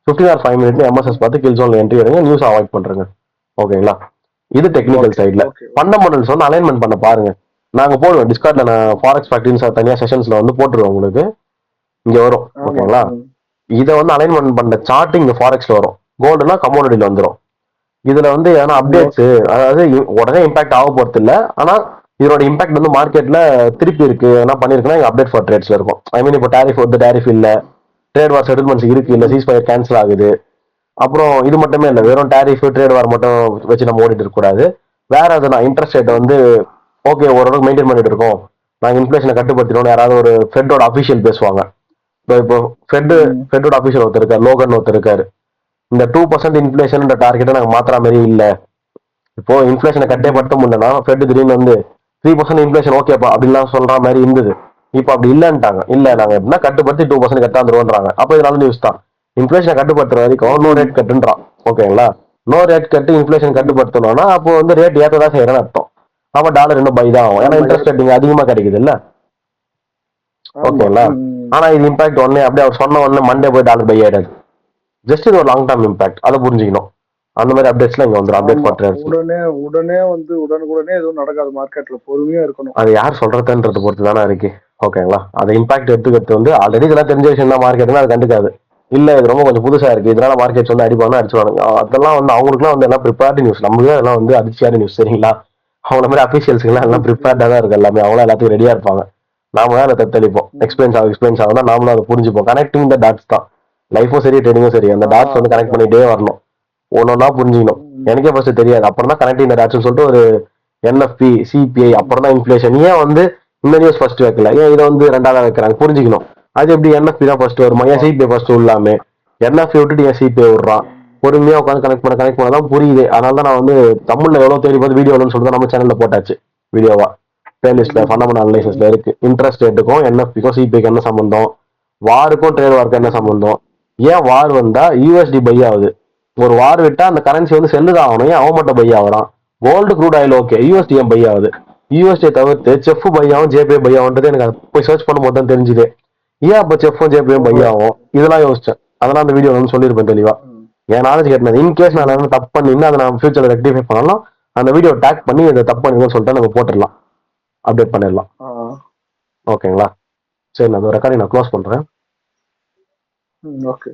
S1: 15 hours 5 minutes எம்எஸ்எஸ்
S2: ம்.
S1: பார்த்து கில் ஜோன்ல என்ட்ரி எடுங்க. நியூஸ் அவாய்ட் பண்றேங்க. ஓகேங்களா? இது டெக்னிக்கல்
S2: ஓகே.
S1: சைட்ல.
S2: ஓகே.
S1: ஃபண்டமெண்டல்ஸ் வந்து அலைன்மெண்ட் பண்ண பாருங்க. நாங்க போடுவோம் டிஸ்கார்ட்ல. நான் ஃபாரெக்ஸ் ஃபேக்டரின்னு தனியா செஷன்ஸ்ல வந்து போட்டுருவேன் உங்களுக்கு. இங்க வரும்.
S2: ஆமா.
S1: ஓகேங்களா?
S2: ம்.
S1: இதை வந்து அலைன்மெண்ட் பண்ண சார்ட் இங்க ஃபாரெக்ஸ்ல வரும். கோல்டுனா கமோடிட்டியில வந்துடும். இதுல வந்து ஏன்னா அப்டேட்ஸ்,
S2: ஓகே.
S1: அதாவது உடனே இம்பாக்ட் ஆக போறது இல்ல. ஆனா இதோட இம்பாக்ட் வந்து மார்க்கெட்ல திருப்பி இருக்கு. என்ன பண்ணிருக்குன்னா அப்டேட் ஃபார் ட்ரேட்ஸ்ல இருக்கும். ஐ மீன் இப்போ டாரிஃப் வந்து டாரிஃப் இல்ல, ட்ரேட் வார் செட்டில்மெண்ட்ஸ் இருக்கு இல்ல,
S2: ம்.
S1: சீஸ் ஃபயர் கேன்சல் ஆகுது. அப்புறம் இது மட்டுமே இல்ல, வெறும் டாரிஃப் ட்ரேட் வார் மட்டும் வச்சு நம்ம ஓடிட்டு இருக்க கூடாது. வேற எதுனா இன்ட்ரெஸ்ட் ரேட் வந்து ஓகே ஓரளவுக்கு மெயின்டைன் பண்ணிட்டு இருக்கோம், நாங்க இன்ஃபிளேஷனை கட்டுப்படுத்தினோம், யாராவது ஒரு ஃபெட்டோட அபிஷியல் பேசுவாங்க. இப்போ
S2: ம்.
S1: ஃபெட்டோட அபிஷியல் ஒருத்தர் இருக்காரு, லோகன் ஒருத்தர் இருக்காரு. இந்த 2% இன்ஃபிளேஷன் டார்கெட்டை நாங்க மாத்திர மாதிரி இல்ல. இப்போ இன்ஃபிளேஷனை கட்டே
S2: ம்.
S1: படுத்த முடியலன்னா ஃபெட் திடீர்னு வந்து 3% இன்ஃபிளேஷன் ஓகேப்பா அப்படின்லாம் சொல்ற மாதிரி இருந்தது. இப்போ அப்படி இல்லன்ட்டாங்க. இல்ல நாங்க எப்படின்னா கட்டுப்படுத்தி 2% கட்டாந்துருவோன்றாங்க. அப்போ இது நல்ல நியூஸ் தான். இன்ஃபிளேஷனை கட்டுப்படுத்துற வரைக்கும் நோ
S2: ம்.
S1: ரேட் கட்டுன்றான். ஓகேங்களா? நோ ரேட் கட்டு இன்ஃபிளேஷன்
S2: ம்.
S1: கட்டுப்படுத்தணும்னா அப்போ வந்து ரேட் ஏற்றதான் செய்யறேன்னு அர்த்தம். அப்போ டாலர் இன்னும் பை தான் ஆகும். ஏன்னா
S2: ஆமா.
S1: இன்ட்ரெஸ்ட் ரேட் இங்க அதிகமா கிடைக்குது இல்ல.
S2: ஆமா.
S1: ஓகேங்களா?
S2: ம்.
S1: ஆனா இது இம்பாக்ட் உடனே அப்படியே அவர் சொன்ன உடனே மண்டே போய் டாலர் பை ஆயிடாது. ஜஸ்ட் இது ஒரு லாங் டர்ம் இம்பாக்ட், அதை புரிஞ்சுக்கணும். அந்த மாதிரி அப்டேட்ஸ்லாம் இங்க வந்துடும். அப்டேட்
S2: ஆமா.
S1: For trades.
S2: உடனே உடனே வந்து உடனுக்குடனே எதுவும் நடக்காது. மார்க்கெட்ல பொறுமையா இருக்கணும்.
S1: அது யார் சொல்றதுன்றது பொறுத்து தானே இருக்கு. ஓகேங்களா? அதை இம்பாக்ட் எடுத்துக்கிறது வந்து ஆல்ரெடி இதெல்லாம் தெரிஞ்ச விஷயம் தான். மார்க்கெட்னா அது கண்டுக்காது. இல்ல இது ரொம்ப கொஞ்சம் புதுசா இருக்கு, இதனால மார்க்கெட்ஸ் வந்து அடிப்பாங்க அடிச்சுவாங்க, அதெல்லாம் வந்து அவங்களுக்குலாம் வந்து எல்லாம் ப்ரிப்பேர்டு நியூஸ். நமக்கு அதெல்லாம் வந்து அதிர்ச்சியான நியூஸ். சரிங்களா? அவங்கள மாதிரி அபிஷியல்ஸ்க்குலாம் எல்லாம் ப்ரிப்பேர்டா தான் இருக்கு எல்லாமே. அவங்களும் எல்லாத்தையும் ரெடியா இருப்பாங்க. நாம தான் அதை தத்தளிப்போம். எக்ஸ்பிளைன்ஸ் ஆகும் தான் நாமளும் அதை புரிஞ்சுப்போம். கனெக்டிங் த டாட்ஸ் தான் லைஃபும் சரி, ட்ரேடிங்கும் சரி. அந்த டாட்ஸ் வந்து கனெக்ட்
S2: அதான்.
S1: பண்ணிட்டே வரணும். ஒன்னொன்னா புரிஞ்சுக்கணும். எனக்கே ஃபர்ஸ்ட் தெரியாது. அப்புறம் தான் கனெக்டிங் த டாட்ஸ்னு சொல்லிட்டு ஒரு என்எஃப்பி சிபிஐ அப்புறம் தான் இன்ஃபிளேஷன். ஏன் வந்து இந்த நியூஸ் ஃபர்ஸ்ட் வைக்கல, ஏன் இதை வந்து ரெண்டாவது வைக்கிறாங்க புரிஞ்சுக்கணும். அது எப்படி என்எஃப்பி தான் ஃபர்ஸ்ட் வருமா, ஏன்
S2: ஆமா.
S1: சிபிஐ ஃபர்ஸ்ட் விடலாமே, என்எஃப்பி விட்டுட்டு ஏன் சிபிஐ விடுறான்? பொறுமையா உட்காந்து கனெக்ட் பண்ணதான் புரியுது. அதனால தான் நான் வந்து தமிழ்ல எவ்வளவு தேடி பார்த்து வீடியோன்னு சொல்லிட்டு நம்ம சேனல்ல போட்டாச்சு வீடியோவா. பிளேலிஸ்ட்ல ஃபண்டமெண்டல் அனலைசிஸ்ல இருக்கு. இன்ட்ரெஸ்ட் ரேட்டுக்கும் என்எஃபிக்கும் சிபிஐக்கு என்ன சம்பந்தம், வாருக்கும் ட்ரேட் வார்க்கும் என்ன சம்பந்தம், ஏன் வார் வந்தா யூஎஸ்டி பை ஆகுது, ஒரு வார் விட்டா அந்த கரன்சி வந்து செல்லுதான் ஆகணும், ஏன் அவன் மட்டும் பை ஆகுறான், gold crude oil okay, USD ஏன் பை ஆகுது, யூஎஸ்டி தவிர்த்து செஃப் பை ஆகும் ஜேபே பை ஆகுன்றது எனக்கு அதை போய் சர்ச் பண்ணும்போது தான் தெரிஞ்சுது. ஏன் அப்ப செஃப்பும் ஜேபேயும் பை
S2: ஓஹோ.
S1: ஆகும், இதெல்லாம் யோசிச்சேன். அதெல்லாம் அந்த வீடியோ வந்து சொல்லியிருப்பேன் தெளிவா.
S2: ம்.
S1: என் நாலேஜ் கேட்டது. இன்கேஸ் நான் என்ன தப்பு பண்ணிருந்தா அதை நான் ஃபியூச்சர்ல ரெக்டிஃபை பண்ணலாம். அந்த வீடியோ டேக் பண்ணி இதை தப்பு பண்ணுங்கன்னு சொல்லிட்டு நம்ம போட்டுடலாம், அப்டேட் பண்ணிடலாம்.
S2: ஆ.
S1: ஓகேங்களா? சரி, நான் அந்த ரெக்கார்டிங் நான் க்ளோஸ் பண்றேன்.
S2: ஓகே.